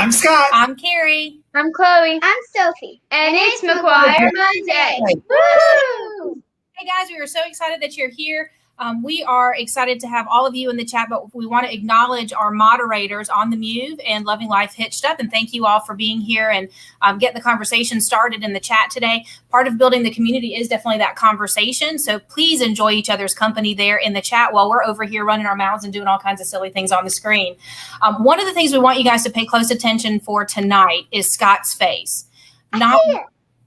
I'm Scott. I'm Carrie. I'm Chloe. I'm Sophie. And it's McGuire Monday. Woo! Hey guys, we are so excited that you're here. We are excited to have all of you in the chat, but we want to acknowledge our moderators on the Move and Loving Life Hitched Up. And thank you all for being here and getting the conversation started in the chat today. Part of building the community is definitely that conversation. So please enjoy each other's company there in the chat while we're over here running our mouths and doing all kinds of silly things on the screen. One of the things we want you guys to pay close attention for tonight is Scott's face.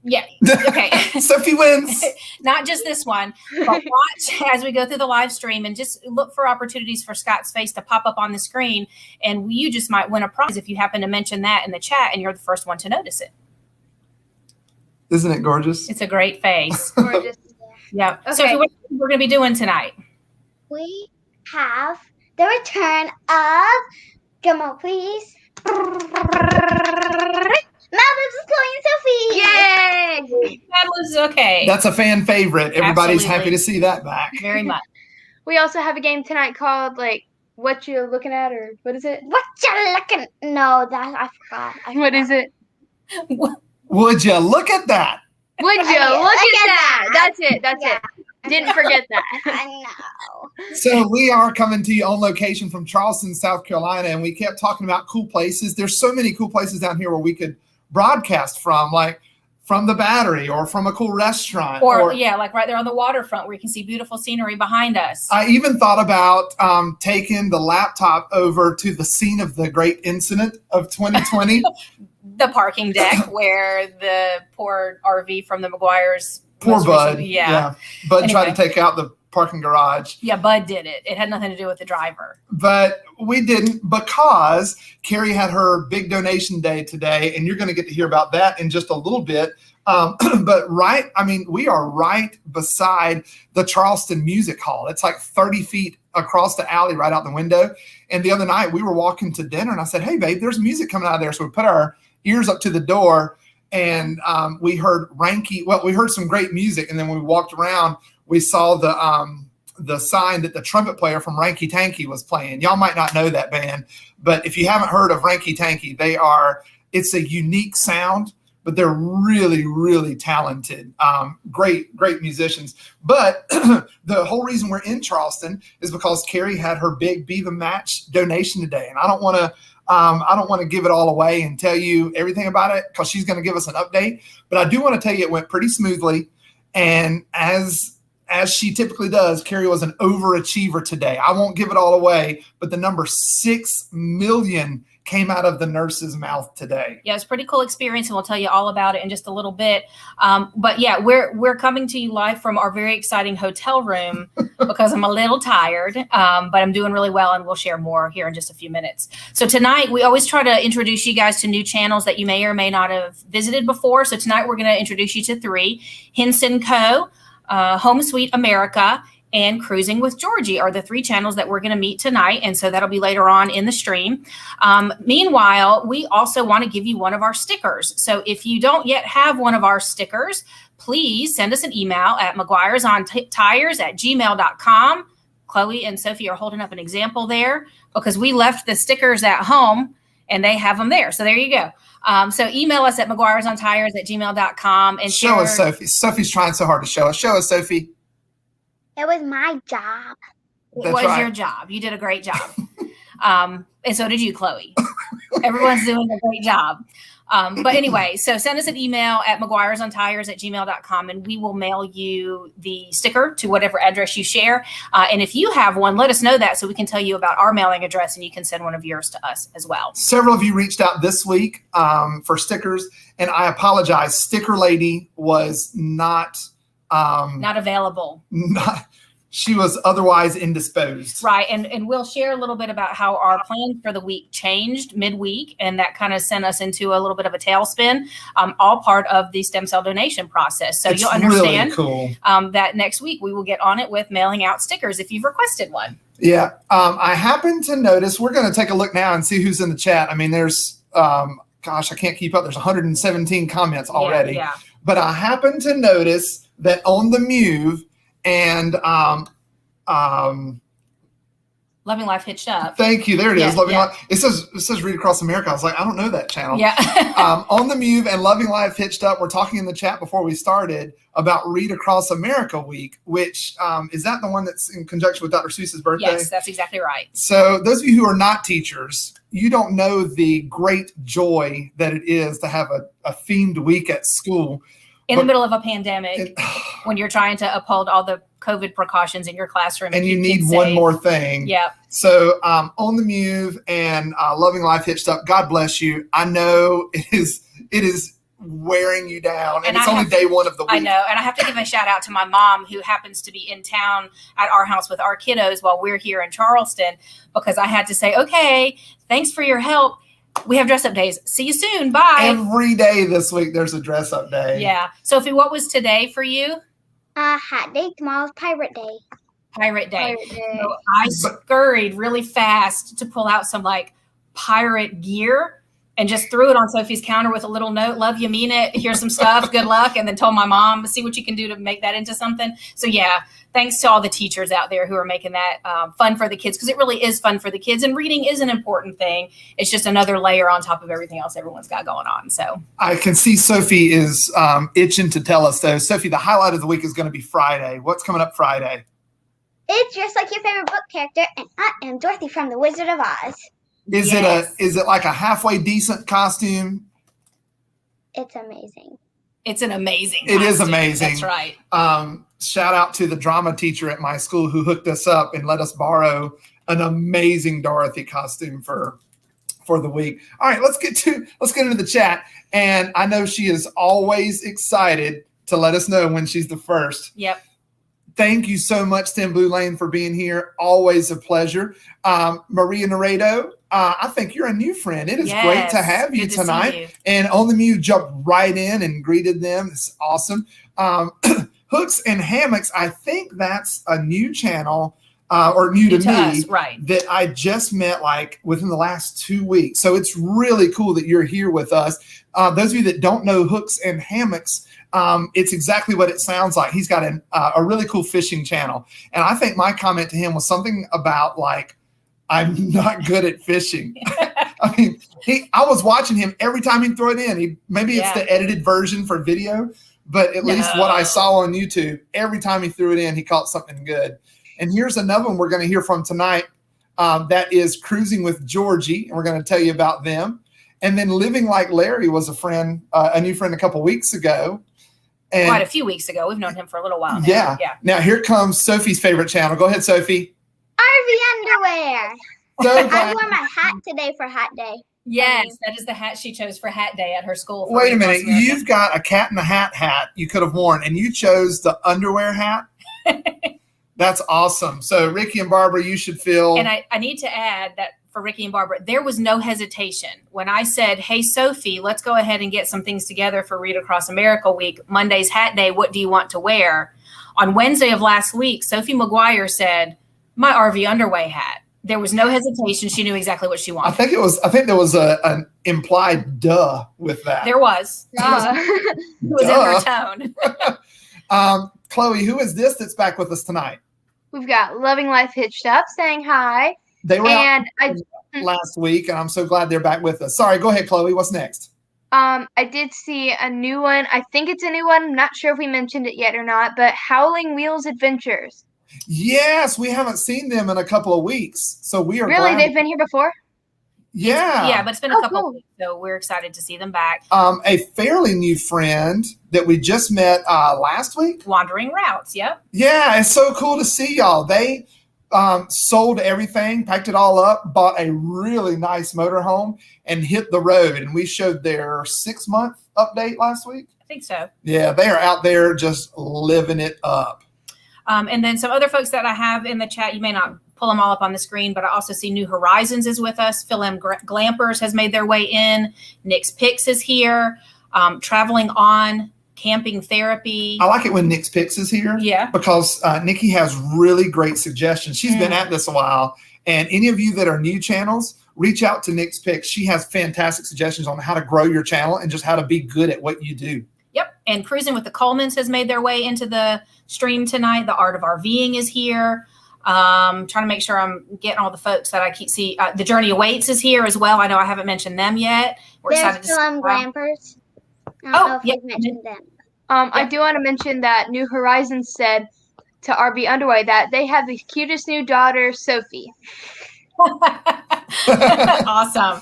Yeah. Okay. Sophie wins. Not just this one, but watch as we go through the live stream and just look for opportunities for Scott's face to pop up on the screen. And you just might win a prize if you happen to mention that in the chat and you're the first one to notice it. Isn't it gorgeous? It's a great face. Gorgeous. Yeah. Okay. So what we're going to be doing tonight? We have the return of, come on please, Malcolm's Chloe and Sophie. Yay! That was okay. That's a fan favorite. Everybody's Absolutely. happy to see that back. Very much. We also have a game tonight called, What You Looking At, or what is it? What you looking? No, that I forgot. What is it? Would you look at that? Would you look at that? That's it. That's Yeah. it. Didn't forget that. I know. So we are coming to you on location from Charleston, South Carolina, and we kept talking about cool places. There's so many cool places down here where we could broadcast from, like from the Battery or from a cool restaurant. Or like right there on the waterfront where you can see beautiful scenery behind us. I even thought about taking the laptop over to the scene of the great incident of 2020. The parking deck where the poor RV from the McGuire's. Poor Bud. Yeah. Bud tried Anyway. to take out the parking garage. Yeah, Bud did it. It had nothing to do with the driver. But we didn't, because Carrie had her big donation day today, and you're going to get to hear about that in just a little bit. But we are right beside the Charleston Music Hall. It's like 30 feet across the alley right out the window. And the other night we were walking to dinner, and I said, "Hey, babe, there's music coming out of there." So we put our ears up to the door, and we heard we heard some great music. And then when we walked around, we saw the sign that the trumpet player from Ranky Tanky was playing. Y'all might not know that band, but if you haven't heard of Ranky Tanky, it's a unique sound, but they're really, really talented, great musicians. But the whole reason we're in Charleston is because Carrie had her big Beaver Match donation today. And I don't want to give it all away and tell you everything about it, because she's going to give us an update. But I do want to tell you it went pretty smoothly. And as she typically does, Carrie was an overachiever today. I won't give it all away, but the number 6 million came out of the nurse's mouth today. Yeah, it's a pretty cool experience, and we'll tell you all about it in just a little bit. But yeah, we're coming to you live from our very exciting hotel room because I'm a little tired, but I'm doing really well, and we'll share more here in just a few minutes. So tonight, we always try to introduce you guys to new channels that you may or may not have visited before. So tonight, we're going to introduce you to 3. Henson Co., Home Sweet America, and Cruising with Georgie are the 3 channels that we're going to meet tonight. And so that'll be later on in the stream. Meanwhile, we also want to give you one of our stickers. So if you don't yet have one of our stickers, please send us an email at McGuiresOnTires@gmail.com. Chloe and Sophie are holding up an example there because we left the stickers at home and they have them there. So there you go. So email us at McGuiresOnTires@gmail.com and show us, Sophie. Sophie's trying so hard to show us. Show us, Sophie. It was my job. It was your job. You did a great job. And so did you, Chloe. Everyone's doing a great job. But anyway, so send us an email at McGuiresOnTires@gmail.com and we will mail you the sticker to whatever address you share. And if you have one, let us know that so we can tell you about our mailing address and you can send one of yours to us as well. Several of you reached out this week for stickers, and I apologize. Sticker Lady was not available. She was otherwise indisposed. Right. And we'll share a little bit about how our plans for the week changed midweek. And that kind of sent us into a little bit of a tailspin, all part of the stem cell donation process. So you'll understand really cool. That next week we will get on it with mailing out stickers if you've requested one. Yeah. I happen to notice, we're going to take a look now and see who's in the chat. I mean, there's, I can't keep up. There's 117 comments already. Yeah. But I happen to notice that on the Move, and Loving Life Hitched Up. Thank you. There it is. Yeah, Loving yeah. Life. It says Read Across America. I was like, I don't know that channel. Yeah. On the Move and Loving Life Hitched Up, we're talking in the chat before we started about Read Across America Week, which is that the one that's in conjunction with Dr. Seuss's birthday? Yes, that's exactly right. So those of you who are not teachers, you don't know the great joy that it is to have a themed week at school. In the middle of a pandemic, when you're trying to uphold all the COVID precautions in your classroom. And you keep need kids one safe. more thing. Yeah. So On the Move and Loving Life Hitched Up, God bless you. I know it is wearing you down, and it's only day one of the week. I know, and I have to give a shout out to my mom, who happens to be in town at our house with our kiddos while we're here in Charleston, because I had to say, okay, thanks for your help. We have dress up days. See you soon. Bye. Every day this week there's a dress up day. Yeah. Sophie, what was today for you? Hat day. Tomorrow's pirate day. Pirate day. Pirate day. So I scurried really fast to pull out some like pirate gear and just threw it on Sophie's counter with a little note. Love you, mean it. Here's some stuff. Good luck. And then told my mom, see what you can do to make that into something. So yeah, thanks to all the teachers out there who are making that fun for the kids, because it really is fun for the kids. And reading is an important thing. It's just another layer on top of everything else everyone's got going on. So I can see Sophie is itching to tell us though. Sophie, the highlight of the week is going to be Friday. What's coming up Friday? It's just like your favorite book character, and I am Dorothy from The Wizard of Oz. Is it like a halfway decent costume? It's amazing. it's an amazing It is costume. amazing. That's right. Shout out to the drama teacher at my school who hooked us up and let us borrow an amazing Dorothy costume for the week. All right, let's get into the chat. And I know she is always excited to let us know when she's the first. Yep. Thank you so much, Tim Blue Lane, for being here. Always a pleasure. Maria Naredo, I think you're a new friend. It is great to have you Good to see tonight. you. And On the Mute jumped right in and greeted them. It's awesome. Hooks and Hammocks, I think that's a new channel or new to me us, right? that I just met like within the last 2 weeks. So it's really cool that you're here with us. Those of you that don't know Hooks and Hammocks, it's exactly what it sounds like. He's got a really cool fishing channel. And I think my comment to him was something about like, I'm not good at fishing. I mean, I was watching him every time he'd throw it in. Maybe it's the edited version for video, but at least what I saw on YouTube, every time he threw it in, he caught something good. And here's another one we're going to hear from tonight. That is Cruising with Georgie. And we're going to tell you about them. And then Living Like Larry was a new friend a couple weeks ago. And Quite a few weeks ago. We've known him for a little while now. Yeah. Now here comes Sophie's favorite channel. Go ahead, Sophie. RV underwear. So I glad- wore my hat today for hat day. Yes, that is the hat she chose for hat day at her school. Wait a minute. You've got a cat in a hat you could have worn, and you chose the underwear hat? That's awesome. So Ricky and Barbara, you should feel. And I need to add that for Ricky and Barbara, there was no hesitation. When I said, hey, Sophie, let's go ahead and get some things together for Read Across America Week. Monday's hat day. What do you want to wear? On Wednesday of last week, Sophie McGuire said, my RV underwear hat. There was no hesitation. She knew exactly what she wanted. I think there was an implied duh with that. There was. It was in her tone. Chloe, who is this that's back with us tonight? We've got Loving Life Hitched Up saying hi. They were And out last week, and I'm so glad they're back with us. Sorry, go ahead, Chloe. What's next? I did see a new one. I think it's a new one. I'm not sure if we mentioned it yet or not, but Howling Wheels Adventures. Yes, we haven't seen them in a couple of weeks, so we are Really? glad. They've been here before? Yeah. Yeah, but it's been a couple cool. of weeks, so we're excited to see them back. A fairly new friend that we just met last week. Wandering Routes, yep. Yeah, it's so cool to see y'all. They sold everything, packed it all up, bought a really nice motorhome, and hit the road. And we showed their 6-month update last week. I think so. Yeah, they are out there just living it up. And then some other folks that I have in the chat, you may not pull them all up on the screen, but I also see New Horizons is with us. Phil M. Glampers has made their way in. Nick's Picks is here. Traveling On, Camping Therapy. I like it when Nick's Picks is here. Yeah. Because Nikki has really great suggestions. She's been at this a while. And any of you that are new channels, reach out to Nick's Picks. She has fantastic suggestions on how to grow your channel and just how to be good at what you do. Yep. And Cruising with the Colemans has made their way into the stream tonight. The Art of RVing is here. Trying to make sure I'm getting all the folks that I keep see. The Journey Awaits is here as well. I know I haven't mentioned them yet. We're They're excited to still see on them. Grampers. I don't Oh, know if yeah. we've mentioned them. I do want to mention that New Horizons said to RB Underway that they have the cutest new daughter, Sophie. Awesome.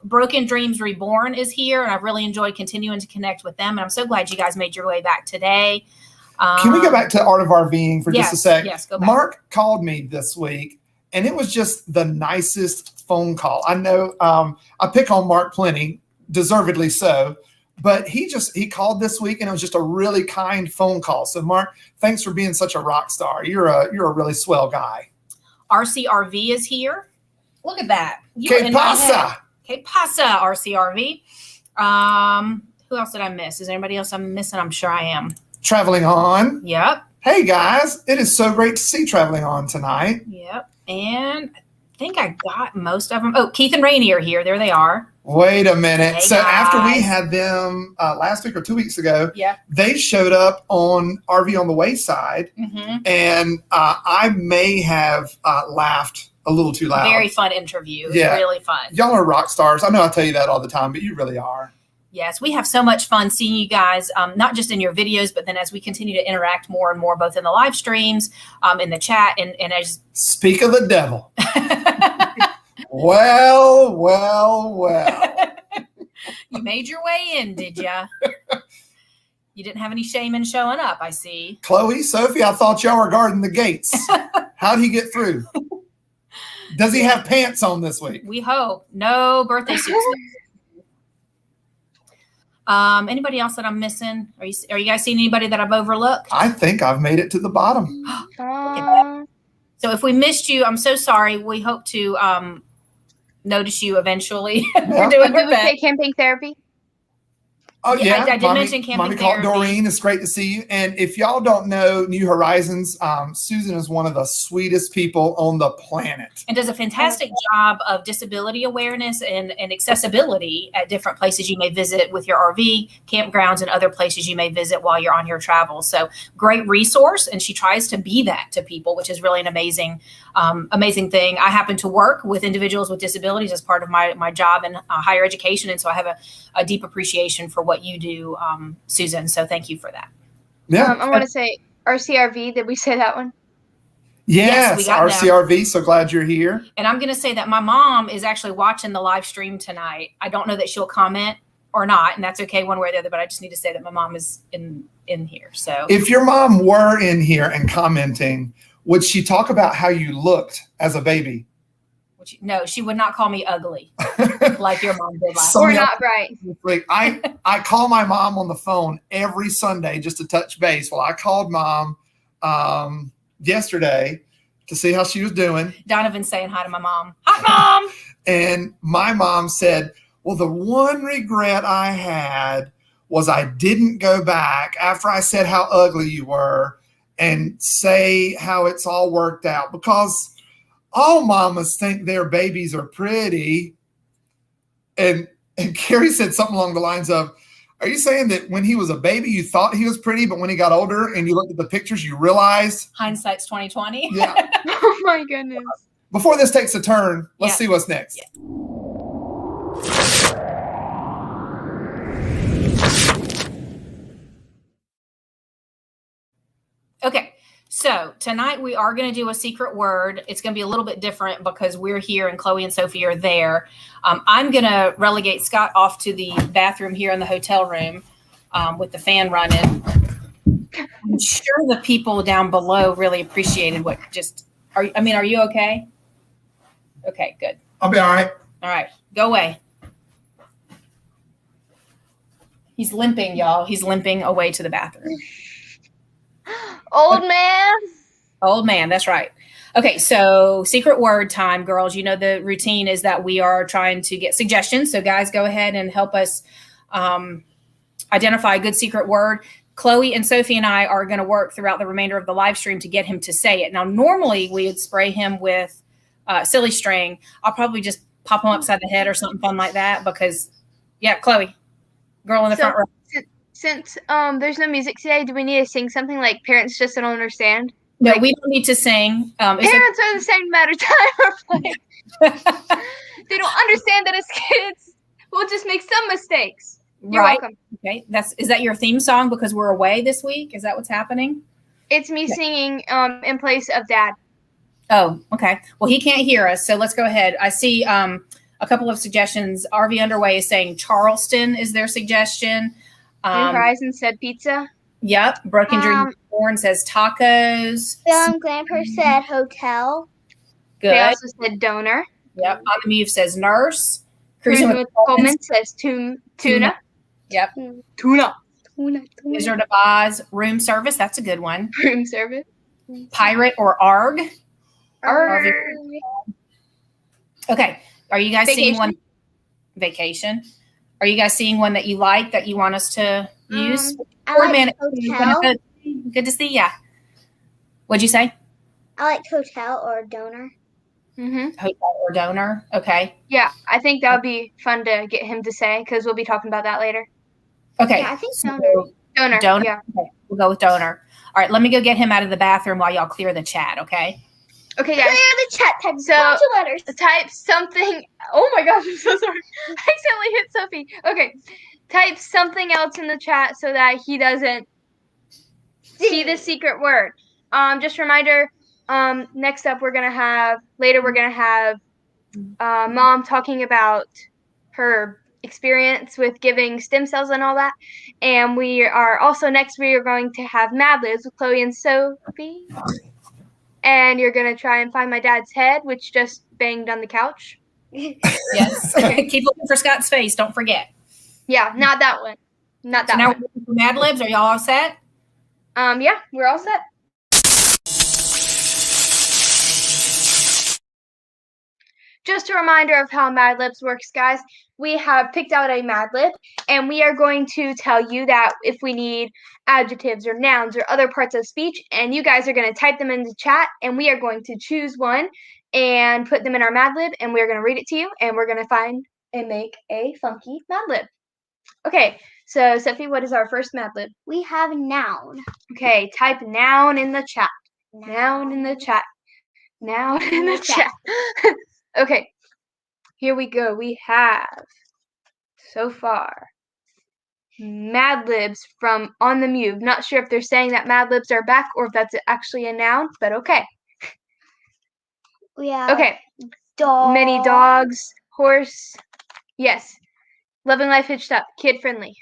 Broken Dreams Reborn is here, and I've really enjoyed continuing to connect with them. And I'm so glad you guys made your way back today. Can we go back to Art of RVing for just a sec? Yes, go back. Mark called me this week, and it was just the nicest phone call. I know I pick on Mark plenty, deservedly so, but he called this week, and it was just a really kind phone call. So, Mark, thanks for being such a rock star. You're a really swell guy. RCRV is here. Look at that. Que pasa? Que pasa, RCRV. Who else did I miss? Is there anybody else I'm missing? I'm sure I am. Traveling On. Yep. Hey, guys. It is so great to see Traveling On tonight. Yep. And I think I got most of them. Oh, Keith and Rainey are here. There they are. Wait a minute. Hey, so after we guys. had them last week or 2 weeks ago, Yeah. they showed up on RV on the Wayside, Mm-hmm. and I may have laughed a little too loud. Very fun interview. It was Yeah. really fun. Y'all are rock stars. I know I tell you that all the time, but you really are. Yes, we have so much fun seeing you guys, not just in your videos, but then as we continue to interact more and more, both in the live streams, in the chat, and as Speak of the devil. Well. you made your way in, did ya? You didn't have any shame in showing up, I see. Chloe, Sophie, I thought y'all were guarding the gates. How'd he get through? Does he have pants on this week? We hope. No birthday suits. Anybody else that I'm missing? Are you guys seeing anybody that I've overlooked? I think I've made it to the bottom. So if we missed you, I'm so sorry. We hope to notice you eventually. We're doing Did our we best. say camping therapy? Oh, yeah. I did mention camping Mommy called therapy. Doreen. It's great to see you. And if y'all don't know New Horizons, Susan is one of the sweetest people on the planet. And does a fantastic job of disability awareness and accessibility at different places you may visit with your RV, campgrounds, and other places you may visit while you're on your travels. So great resource, and she tries to be that to people, which is really an amazing thing. I happen to work with individuals with disabilities as part of my job in higher education, and so I have a deep appreciation for what you do, Susan. So thank you for that. Yeah. I want to say RCRV. Did we say that one? Yes, we Yes, got RCRV. So glad you're here. And I'm going to say that my mom is actually watching the live stream tonight. I don't know that she'll comment or not, and that's okay one way or the other, but I just need to say that my mom is in here. So If your mom were in here and commenting, would she talk about how you looked as a baby? no, she would not call me ugly like your mom did last So- Or yeah. not bright? Like, I call my mom on the phone every Sunday just to touch base. Well, I called mom yesterday to see how she was doing. Donovan's saying hi to my mom. Hi, Mom! And my mom said, well, the one regret I had was I didn't go back after I said how ugly you were and say how it's all worked out, because all mamas think their babies are pretty. And Carrie said something along the lines of, are you saying that when he was a baby, you thought he was pretty, but when he got older and you looked at the pictures, you realized? Hindsight's 2020. Yeah. Oh my goodness. Before this takes a turn, let's Yeah. see what's next. Yeah. Okay, so tonight we are going to do a secret word. It's going to be a little bit different because we're here and Chloe and Sophie are there. I'm going to relegate Scott off to the bathroom here in the hotel room with the fan running. I'm sure the people down below really appreciated what just are you okay? Okay, good. I'll be all right. All right, go away. He's limping, y'all. He's limping away to the bathroom. Old man. Old man, that's right. Okay, so secret word time, girls. You know the routine is that we are trying to get suggestions. So guys, go ahead and help us identify a good secret word. Chloe and Sophie and I are going to work throughout the remainder of the live stream to get him to say it. Now, normally we would spray him with silly string. I'll probably just pop him upside the head or something fun like that because, yeah, Chloe, girl in the front row. Since there's no music today, do we need to sing something like Parents Just Don't Understand? No, Like, we don't need to sing. It's parents are the same matter time or play. They don't understand that as kids, we'll just make some mistakes. You're right. welcome. Okay. Is that your theme song because we're away this week? Is that what's happening? It's me singing in place of Dad. Oh, okay. Well, he can't hear us, so let's go ahead. I see a couple of suggestions. RV Underway is saying Charleston is their suggestion. New Horizon said pizza. Yep. Broken Dream Born says tacos. Film Glamper said hotel. Good. They also said donor. Yep. On the Move says nurse. Cruising with Coleman says tuna. Yep. Tuna. Wizard of Oz, room service. That's a good one. Room service. Pirate or ARG. Arg. Okay. Are you guys seeing Vacation. one? Vacation. Are you guys seeing one that you like that you want us to use? I like hotel. Good to see ya. What'd you say? I like hotel or donor. Hotel or donor. Okay. Yeah, I think that would be fun to get him to say because we'll be talking about that later. Okay. Yeah, I think so Donor. Donor. Yeah. Okay. We'll go with donor. All right. Let me go get him out of the bathroom while y'all clear the chat. Okay. Okay, Clear guys. the chat. Type So, a bunch of letters. Type something. Oh my gosh, I'm so sorry. I accidentally hit Sophie. Okay. Type something else in the chat so that he doesn't see the secret word. Just a reminder, next up we're gonna have Mom talking about her experience with giving stem cells and all that. And we are going to have Mad Libs with Chloe and Sophie. And you're gonna try and find my dad's head, which just banged on the couch. Yes. Keep looking for Scott's face. Don't forget. Yeah, not that one. Not that So now one. we're looking for Mad Libs. Are y'all all set? Yeah, we're all set. Just a reminder of how Mad Libs works, guys. We have picked out a Mad Lib, and we are going to tell you that if we need adjectives or nouns or other parts of speech, and you guys are going to type them in the chat, and we are going to choose one and put them in our Mad Lib, and we're going to read it to you, and we're going to find and make a funky Mad Lib. Okay, so Sophie, what is our first Mad Lib? We have noun. Okay, type noun in the chat. Noun in the chat. Noun in the chat. Okay, here we go. We have, so far, Mad Libs from On the Move. Not sure if they're saying that Mad Libs are back or if that's actually a noun, but okay. We have Okay, dog. many dogs, horse, yes. Loving Life Hitched Up, kid friendly.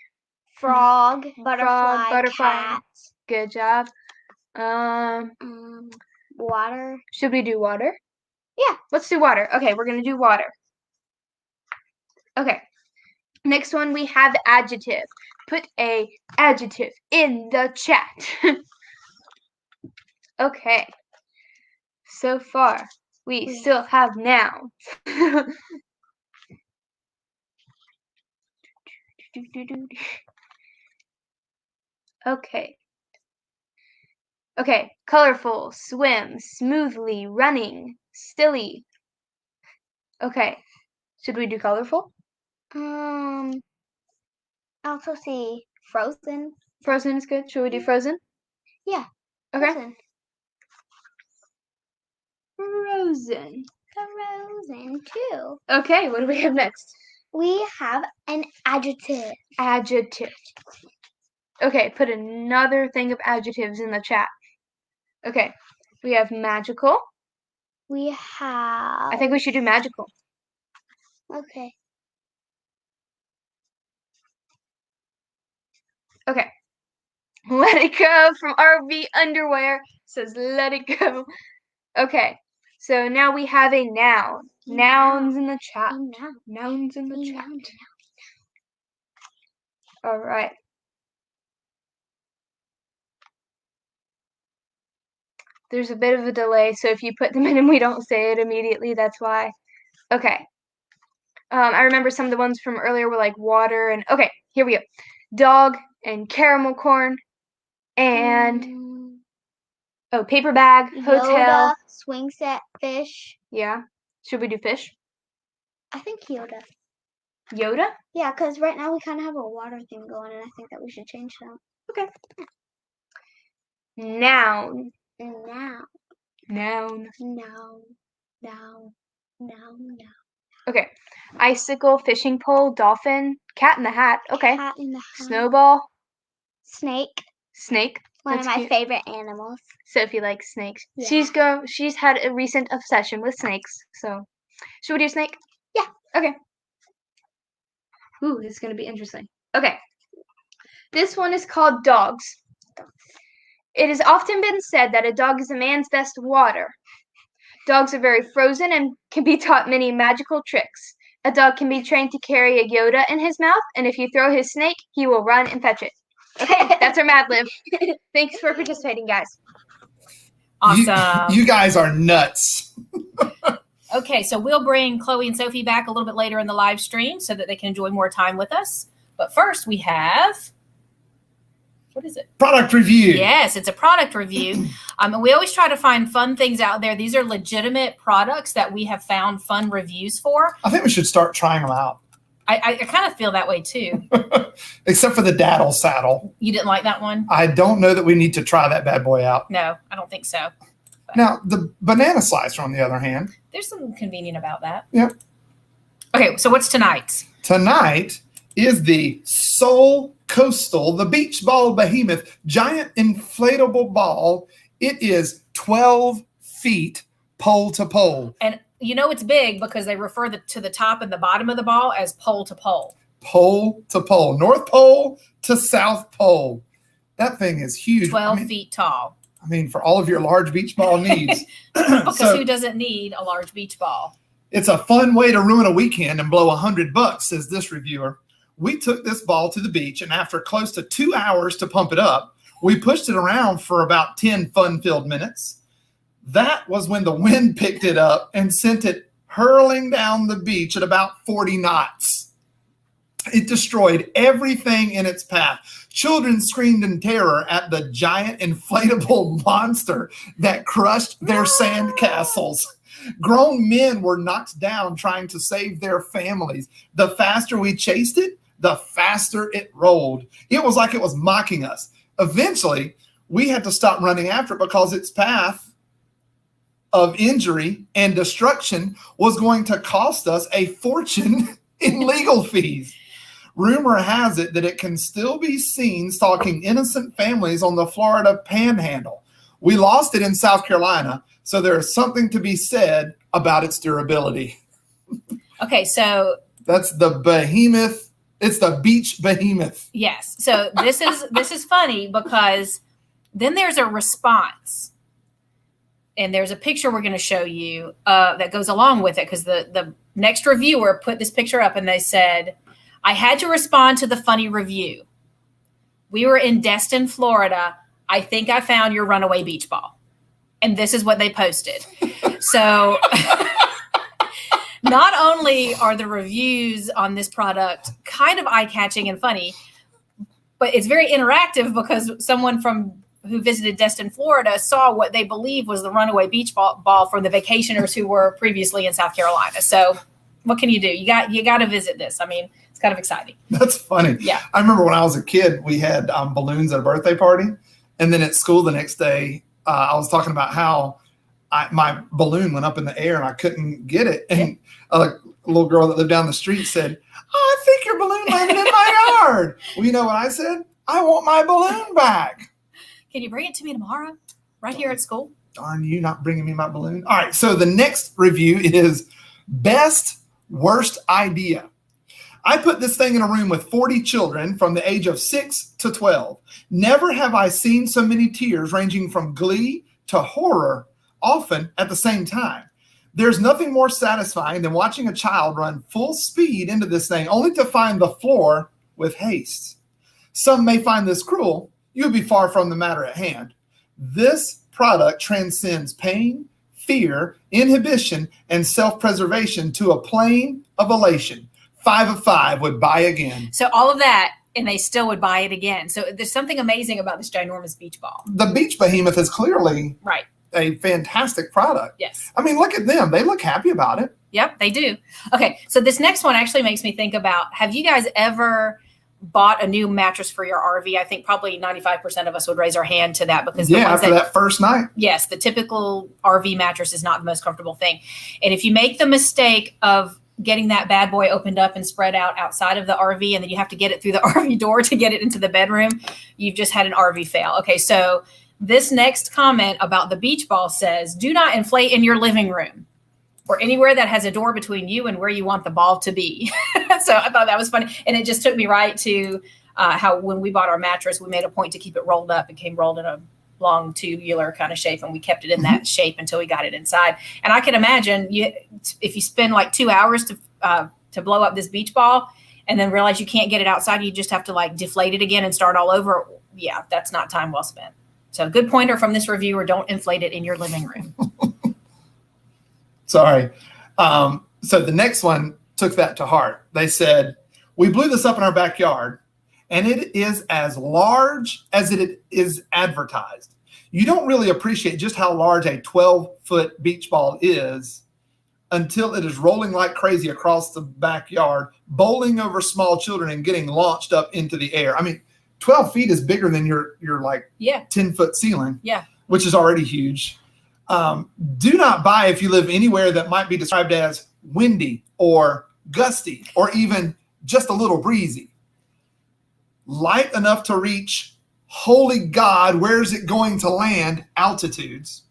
Frog. Butterfly. butterfly. Cat. Good job. Water. Should we do water? Yeah. Let's do water. Okay, we're going to do water. Okay. Next one, we have adjective. Put a adjective in the chat. Okay. So far, we still have nouns. Okay. Okay. Colorful, swim, smoothly, running, stilly. Okay. Should we do colorful? I also see frozen. Frozen is good. Should we do frozen? Yeah. Okay. Frozen. Frozen. Frozen too. Okay, what do we have next? We have an adjective. Adjective. Okay, put another thing of adjectives in the chat. Okay, we have magical. We have. I think we should do magical. Okay. Okay. Let it go from RV Underwear says let it go. Okay, so now we have a noun. Nouns in the chat. Nouns in the chat. All right. There's a bit of a delay, so if you put them in and we don't say it immediately, that's why. Okay. I remember some of the ones from earlier were like water and okay, here we go. Dog and caramel corn and paper bag, hotel. Yoda, swing set, fish. Yeah. Should we do fish? I think Yoda. Yoda? Yeah, because right now we kind of have a water thing going, and I think that we should change that. Okay. Noun. Now. Noun. No. No. No. No. Okay. Icicle, fishing pole, dolphin, cat in the hat. Okay. Cat in the hat. Snowball, Snake. snake. One That's of my cute. favorite animals. Sophie likes snakes. Yeah. She's had a recent obsession with snakes. So, should we do snake? Yeah. Okay. Ooh, this is gonna be interesting. Okay. This one is called dogs. It has often been said that a dog is a man's best water. Dogs are very frozen and can be taught many magical tricks. A dog can be trained to carry a Yoda in his mouth, and if you throw his snake, he will run and fetch it. Okay, that's our Mad Lib. Thanks for participating, guys. Awesome. You guys are nuts. Okay, so we'll bring Chloe and Sophie back a little bit later in the live stream so that they can enjoy more time with us. But first we have, what is it? Product review. Yes, it's a product review. And we always try to find fun things out there. These are legitimate products that we have found fun reviews for. I think we should start trying them out. I kind of feel that way too. Except for the daddle saddle. You didn't like that one? I don't know that we need to try that bad boy out. No, I don't think so. Now, the banana slicer, on the other hand. There's something convenient about that. Yep. Okay, so what's tonight's? Tonight is the Soul Coastal, the beach ball behemoth, giant inflatable ball. It is 12 feet pole to pole. And you know it's big because they refer to the top and the bottom of the ball as pole to pole. Pole to pole. North Pole to South Pole. That thing is huge. 12 feet tall. I mean, for all of your large beach ball needs. Because So, who doesn't need a large beach ball? it's a fun way to ruin a weekend and blow $100, says this reviewer. We took this ball to the beach, and after close to 2 hours to pump it up, we pushed it around for about 10 fun-filled minutes. That was when the wind picked it up and sent it hurling down the beach at about 40 knots. It destroyed everything in its path. Children screamed in terror at the giant inflatable monster that crushed their sand castles. Grown men were knocked down trying to save their families. The faster we chased it, the faster it rolled. It was like it was mocking us. Eventually, we had to stop running after it because its path of injury and destruction was going to cost us a fortune in legal fees. Rumor has it that it can still be seen stalking innocent families on the Florida Panhandle. We lost it in South Carolina, so there is something to be said about its durability. Okay, so That's the behemoth. It's the beach behemoth. yes. So this is funny because then there's a response. And there's a picture we're going to show you that goes along with it because the next reviewer put this picture up and they said, I had to respond to the funny review. We were in Destin, Florida. I think I found your runaway beach ball. And this is what they posted. So not only are the reviews on this product kind of eye-catching and funny, but it's very interactive because someone who visited Destin, Florida, saw what they believe was the runaway beach ball from the vacationers who were previously in South Carolina. So what can you do? You got to visit this. I mean, it's kind of exciting. That's funny. Yeah. I remember when I was a kid, we had balloons at a birthday party. And then at school the next day, I was talking about how my balloon went up in the air and I couldn't get it. And a little girl that lived down the street said, oh, I think your balloon landed in my yard. Well, you know what I said? I want my balloon back. Can you bring it to me tomorrow right here at school? Darn you, not bringing me my balloon. All right, so the next review is best worst idea. I put this thing in a room with 40 children from the age of 6 to 12. Never have I seen so many tears ranging from glee to horror, often at the same time. There's nothing more satisfying than watching a child run full speed into this thing only to find the floor with haste. Some may find this cruel. You would be far from the matter at hand. This product transcends pain, fear, inhibition, and self-preservation to a plane of elation. 5 of 5 would buy again. So all of that, and they still would buy it again. So there's something amazing about this ginormous beach ball. The beach behemoth is clearly Right. a fantastic product. Yes. I mean, look at them. They look happy about it. Yep, they do. Okay, so this next one actually makes me think about, have you guys ever bought a new mattress for your RV, I think probably 95% of us would raise our hand to that, because after that first night. Yes, the typical RV mattress is not the most comfortable thing. And if you make the mistake of getting that bad boy opened up and spread out outside of the RV, and then you have to get it through the RV door to get it into the bedroom, you've just had an RV fail. Okay, so this next comment about the beach ball says, do not inflate in your living room or anywhere that has a door between you and where you want the ball to be. So I thought that was funny. And it just took me right to how when we bought our mattress, we made a point to keep it rolled up. It came rolled in a long tubular kind of shape, and we kept it in that shape until we got it inside. And I can imagine if you spend like 2 hours to blow up this beach ball and then realize you can't get it outside, you just have to like deflate it again and start all over. Yeah, that's not time well spent. So good pointer from this reviewer, don't inflate it in your living room. Sorry. So the next one took that to heart. They said, we blew this up in our backyard, and it is as large as it is advertised. You don't really appreciate just how large a 12-foot beach ball is until it is rolling like crazy across the backyard, bowling over small children and getting launched up into the air. I mean, 12 feet is bigger than your like 10-foot ceiling, which is already huge. Do not buy if you live anywhere that might be described as windy or gusty or even just a little breezy. Light enough to reach, holy God, where is it going to land altitudes.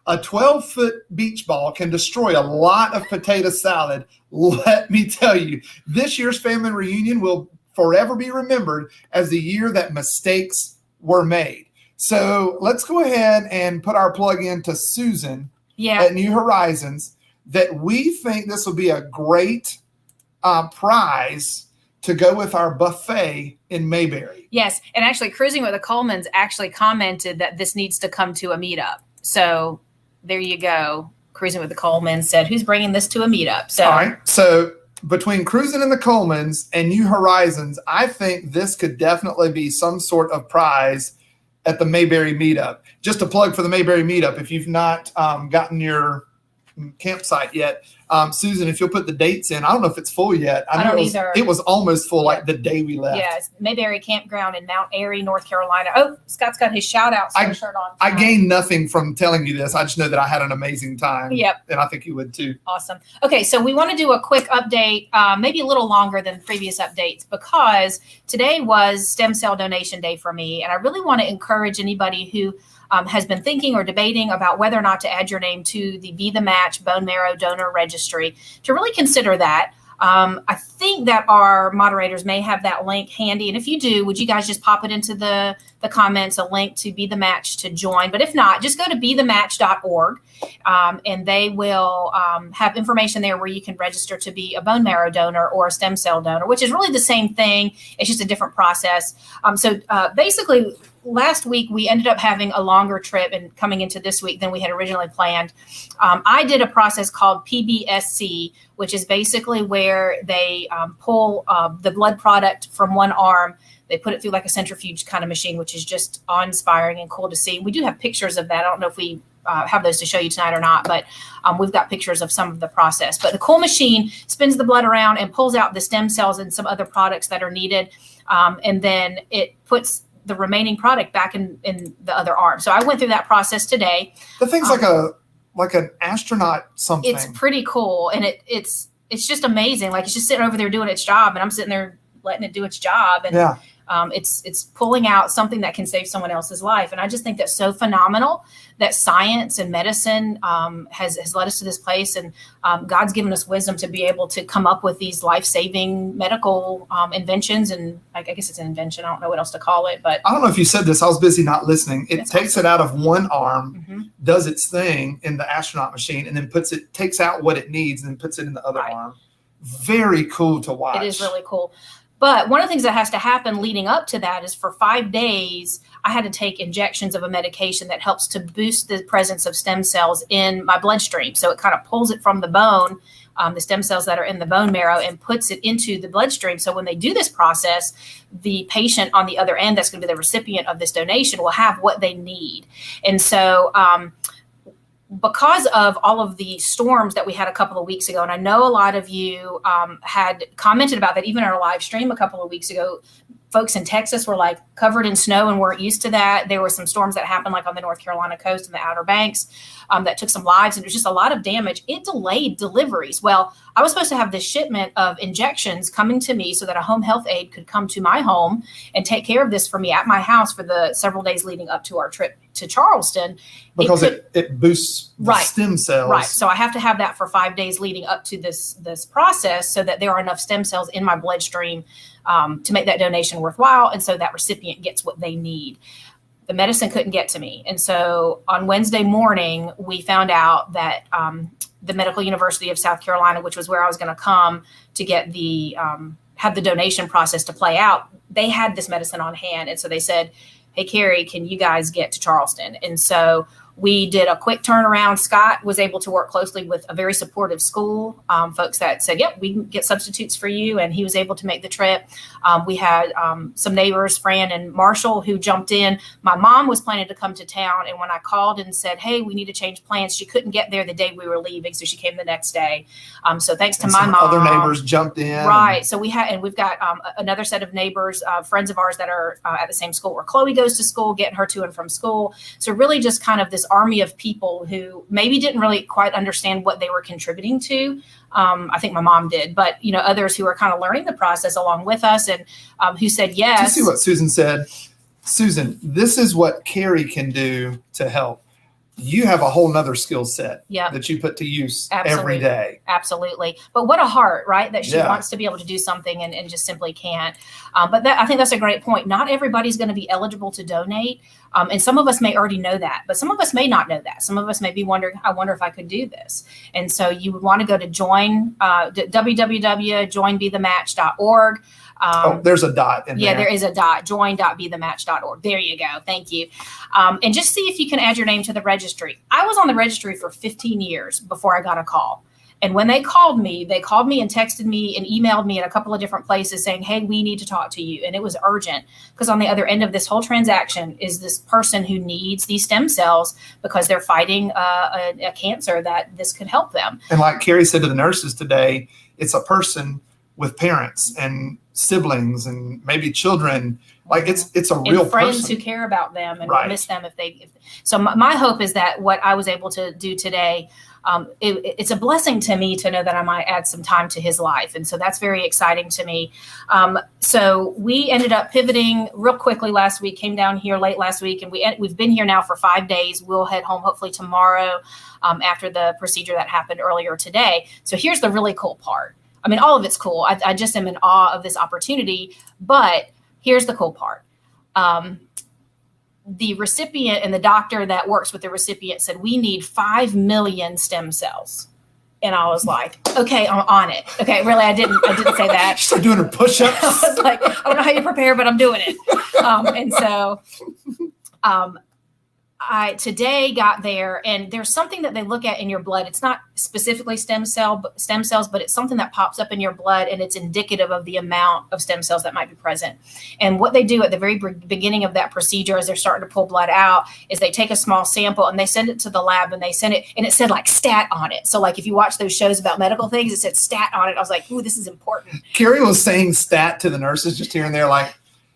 A 12-foot beach ball can destroy a lot of potato salad. Let me tell you, this year's family reunion will forever be remembered as the year that mistakes were made. So let's go ahead and put our plug in to Susan at New Horizons, that we think this will be a great prize to go with our buffet in Mayberry. Yes, and actually Cruising with the Colemans actually commented that this needs to come to a meetup. So there you go. Cruising with the Colemans said, who's bringing this to a meetup? So, all right. So between Cruising and the Colemans and New Horizons, I think this could definitely be some sort of prize at the Mayberry meetup. Just a plug for the Mayberry meetup. If you've not gotten your campsite yet, Susan, if you'll put the dates in. I don't know if it's full yet. I don't either. It was almost full like the day we left. Yeah, it's Mayberry Campground in Mount Airy, North Carolina. Oh, Scott's got his shout out shirt on. I gained nothing from telling you this. I just know that I had an amazing time. Yep. And I think you would too. Awesome. Okay, so we want to do a quick update, maybe a little longer than previous updates, because today was stem cell donation day for me. And I really want to encourage anybody who has been thinking or debating about whether or not to add your name to the Be the Match Bone Marrow Donor Registry to really consider that. I think that our moderators may have that link handy. And if you do, would you guys just pop it into the comments, a link to Be the Match to join? But if not, just go to bethematch.org and they will have information there where you can register to be a bone marrow donor or a stem cell donor, which is really the same thing. It's just a different process. So basically, last week we ended up having a longer trip and coming into this week than we had originally planned. I did a process called PBSC, which is basically where they pull the blood product from one arm. They put it through like a centrifuge kind of machine, which is just awe-inspiring and cool to see. We do have pictures of that. I don't know if we have those to show you tonight or not, but we've got pictures of some of the process. But the cool machine spins the blood around and pulls out the stem cells and some other products that are needed. And then it puts the remaining product back in the other arm. So I went through that process today. The thing's like an astronaut something. It's pretty cool. And it's just amazing. Like, it's just sitting over there doing its job, and I'm sitting there letting it do its job. And it's pulling out something that can save someone else's life. And I just think that's so phenomenal that science and medicine has led us to this place. And God's given us wisdom to be able to come up with these life-saving medical inventions. And I guess it's an invention. I don't know what else to call it. But I don't know if you said this. I was busy not listening. It takes it out of one arm, does its thing in the astronaut machine, and then takes out what it needs and then puts it in the other arm. Very cool to watch. It is really cool. But one of the things that has to happen leading up to that is for 5 days, I had to take injections of a medication that helps to boost the presence of stem cells in my bloodstream. So it kind of pulls it from the bone, the stem cells that are in the bone marrow, and puts it into the bloodstream. So when they do this process, the patient on the other end that's going to be the recipient of this donation will have what they need. And so because of all of the storms that we had a couple of weeks ago, and I know a lot of you had commented about that even in our live stream a couple of weeks ago, folks in Texas were like covered in snow and weren't used to that. There were some storms that happened like on the North Carolina coast and the Outer Banks that took some lives, and it was just a lot of damage. It delayed deliveries. Well, I was supposed to have this shipment of injections coming to me so that a home health aide could come to my home and take care of this for me at my house for the several days leading up to our trip to Charleston. Because it boosts the stem cells. Right. So I have to have that for 5 days leading up to this process so that there are enough stem cells in my bloodstream to make that donation worthwhile. And so that recipient gets what they need. The medicine couldn't get to me. And so on Wednesday morning, we found out that the Medical University of South Carolina, which was where I was going to come to get the, have the donation process to play out, they had this medicine on hand. And so they said, hey, Carrie, can you guys get to Charleston? And so we did a quick turnaround. Scott was able to work closely with a very supportive school, folks that said, yep, we can get substitutes for you. And he was able to make the trip. We had some neighbors, Fran and Marshall, who jumped in. My mom was planning to come to town. And when I called and said, hey, we need to change plans, she couldn't get there the day we were leaving. So she came the next day. So thanks to my mom. Other neighbors jumped in. Right. So we've got another set of neighbors, friends of ours that are at the same school where Chloe goes to school, getting her to and from school. So really just kind of this army of people who maybe didn't really quite understand what they were contributing to. I think my mom did, but others who are kind of learning the process along with us and who said yes. Did you see what Susan said? Susan, this is what Carrie can do to help. You have a whole nother skill set that you put to use every day. Absolutely. But what a heart, right? That she wants to be able to do something and just simply can't. But I think that's a great point. Not everybody's going to be eligible to donate. And some of us may already know that, but some of us may not know that. Some of us may be wondering, I wonder if I could do this. And so you would want to go to www.joinbethematch.org. There's a dot in there. Yeah, there is a dot, join.bethematch.org. There you go. Thank you. And just see if you can add your name to the registry. I was on the registry for 15 years before I got a call. And when they called me and texted me and emailed me in a couple of different places saying, hey, we need to talk to you. And it was urgent because on the other end of this whole transaction is this person who needs these stem cells because they're fighting a cancer that this could help them. And like Carrie said to the nurses today, it's a person with parents and siblings and maybe children. Like it's a real friends person who care about them and miss them so my hope is that what I was able to do today, it's a blessing to me to know that I might add some time to his life. And so that's very exciting to me. So we ended up pivoting real quickly last week, came down here late last week, and we've been here now for 5 days. We'll head home hopefully tomorrow after the procedure that happened earlier today. So here's the really cool part. I mean, all of it's cool. I just am in awe of this opportunity, but here's the cool part. The recipient and the doctor that works with the recipient said, we need 5 million stem cells. And I was like, okay, I'm on it. Okay, really, I didn't say that. Start doing her push-ups. I was like, I don't know how you prepare, but I'm doing it. And so I today got there, and there's something that they look at in your blood. It's not specifically stem cells, but it's something that pops up in your blood, and it's indicative of the amount of stem cells that might be present. And what they do at the very beginning of that procedure, as they're starting to pull blood out, is they take a small sample and they send it to the lab, and they send it, and it said like stat on it. So like if you watch those shows about medical things, it said stat on it. I was like, ooh, this is important. Carrie was saying stat to the nurses just here and there, like,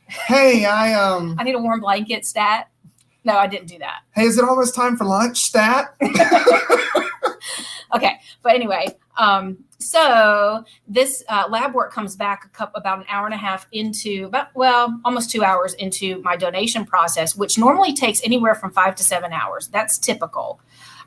hey, I need a warm blanket stat. No, I didn't do that. Hey, is it almost time for lunch, stat? Okay. But anyway, so this lab work comes back about an hour and a half into almost 2 hours into my donation process, which normally takes anywhere from 5 to 7 hours. That's typical.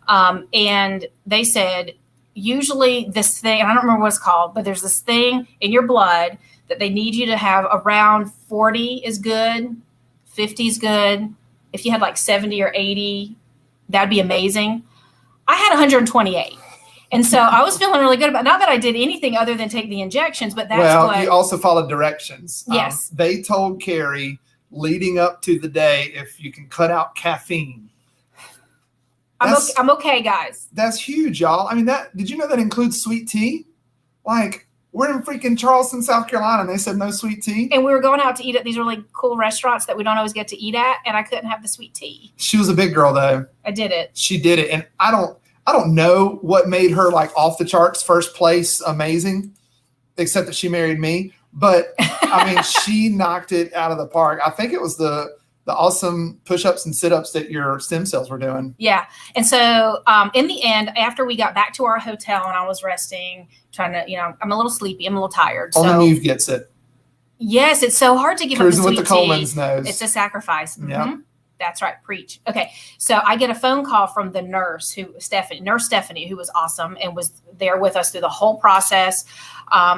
And they said, usually this thing, and I don't remember what it's called, but there's this thing in your blood that they need you to have around 40 is good, 50 is good. If you had like 70 or 80, that'd be amazing. I had 128. And so I was feeling really good about, not that I did anything other than take the injections, but that's you also followed directions. Yes. They told Carrie leading up to the day, if you can cut out caffeine. I'm okay, guys. That's huge, y'all. I mean, did you know that includes sweet tea? Like, we're in freaking Charleston, South Carolina, and they said no sweet tea. And we were going out to eat at these really cool restaurants that we don't always get to eat at, and I couldn't have the sweet tea. She was a big girl, though. I did it. She did it, and I don't know what made her like off the charts first place amazing, except that she married me. but I mean, she knocked it out of the park. I think it was the awesome push-ups and sit-ups that your stem cells were doing. Yeah. And so in the end, after we got back to our hotel and I was resting, trying to, I'm a little sleepy. I'm a little tired. Only so Muse gets it. yes, it's so hard to give up the Cruising sweet with the Coleman's tea. knows. It's a sacrifice. Yeah. That's right. Preach. Okay. So I get a phone call from the nurse Nurse Stephanie, who was awesome and was there with us through the whole process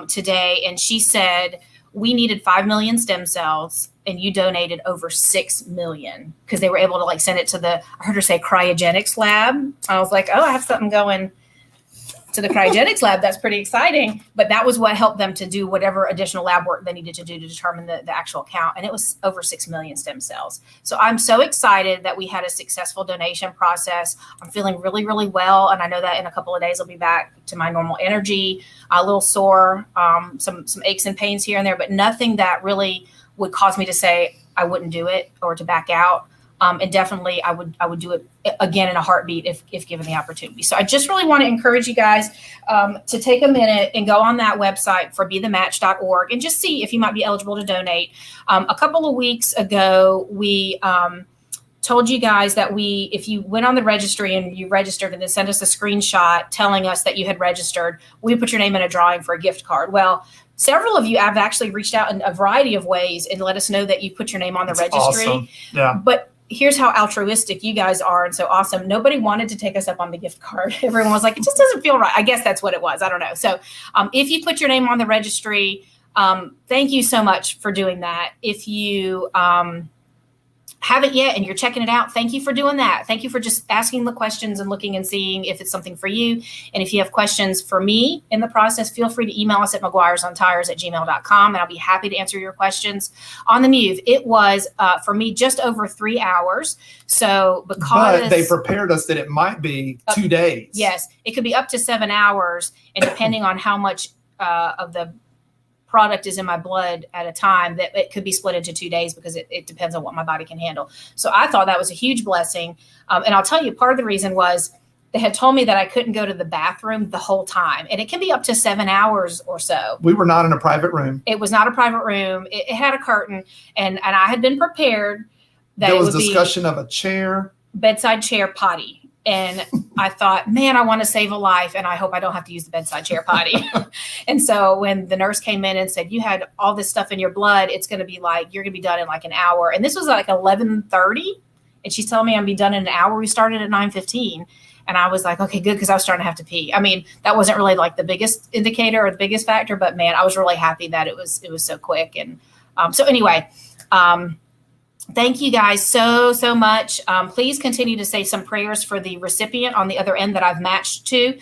today. And she said, we needed 5 million stem cells and you donated over 6 million because they were able to send it to I heard her say cryogenics lab. I was like, oh, I have something going to the cryogenics lab. That's pretty exciting. But that was what helped them to do whatever additional lab work they needed to do to determine the actual count. And it was over 6 million stem cells. So I'm so excited that we had a successful donation process. I'm feeling really, really well. And I know that in a couple of days, I'll be back to my normal energy, a little sore, some aches and pains here and there, but nothing that really would cause me to say I wouldn't do it or to back out. And definitely I would do it again in a heartbeat if given the opportunity. So I just really want to encourage you guys to take a minute and go on that website for bethematch.org and just see if you might be eligible to donate. A couple of weeks ago, we told you guys that if you went on the registry and you registered and then sent us a screenshot telling us that you had registered, we put your name in a drawing for a gift card. Well, several of you have actually reached out in a variety of ways and let us know that you put your name on the registry. Awesome. Yeah. But here's how altruistic you guys are and so awesome. Nobody wanted to take us up on the gift card. Everyone was like, it just doesn't feel right. I guess that's what it was. I don't know. So if you put your name on the registry, thank you so much for doing that. If you haven't yet and you're checking it out, thank you for doing that. Thank you for just asking the questions and looking and seeing if it's something for you. And if you have questions for me in the process, feel free to email us at mcguiresontires@gmail.com and I'll be happy to answer your questions on the move. It was for me just over 3 hours. So but they prepared us that it might be 2 days. Yes, it could be up to 7 hours, and depending on how much of the product is in my blood at a time, that it could be split into 2 days because it depends on what my body can handle. So I thought that was a huge blessing. And I'll tell you, part of the reason was they had told me that I couldn't go to the bathroom the whole time. And it can be up to 7 hours or so. We were not in a private room. It was not a private room. It had a curtain. And I had been prepared that there it was would discussion of a chair. Bedside chair potty. And I thought, man, I want to save a life. And I hope I don't have to use the bedside chair potty. And so when the nurse came in and said, you had all this stuff in your blood, it's going to be you're going to be done in an hour. And this was 11:30. And she's telling me I'm going to be done in an hour. We started at 9:15. And I was like, okay, good. Because I was starting to have to pee. I mean, that wasn't really the biggest indicator or the biggest factor, but man, I was really happy that it was so quick. And so anyway, thank you guys so much. Please continue to say some prayers for the recipient on the other end that I've matched to,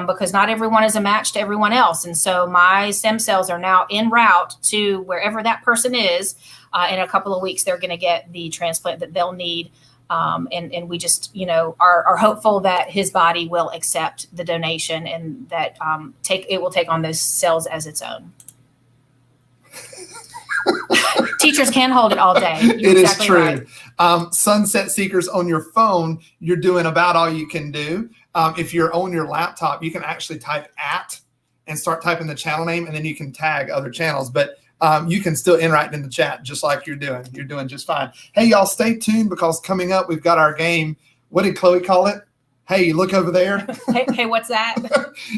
because not everyone is a match to everyone else. And so my stem cells are now en route to wherever that person is. In a couple of weeks, they're going to get the transplant that they'll need. And we just, are hopeful that his body will accept the donation and that it will take on those cells as its own. Teachers can hold it all day. It is true. Right. Sunset Seekers on your phone, you're doing about all you can do. If you're on your laptop, you can actually type @ and start typing the channel name, and then you can tag other channels. But you can still interact in the chat just like you're doing. You're doing just fine. Hey, y'all, stay tuned because coming up, we've got our game. What did Chloe call it? Hey, look over there. Hey, what's that?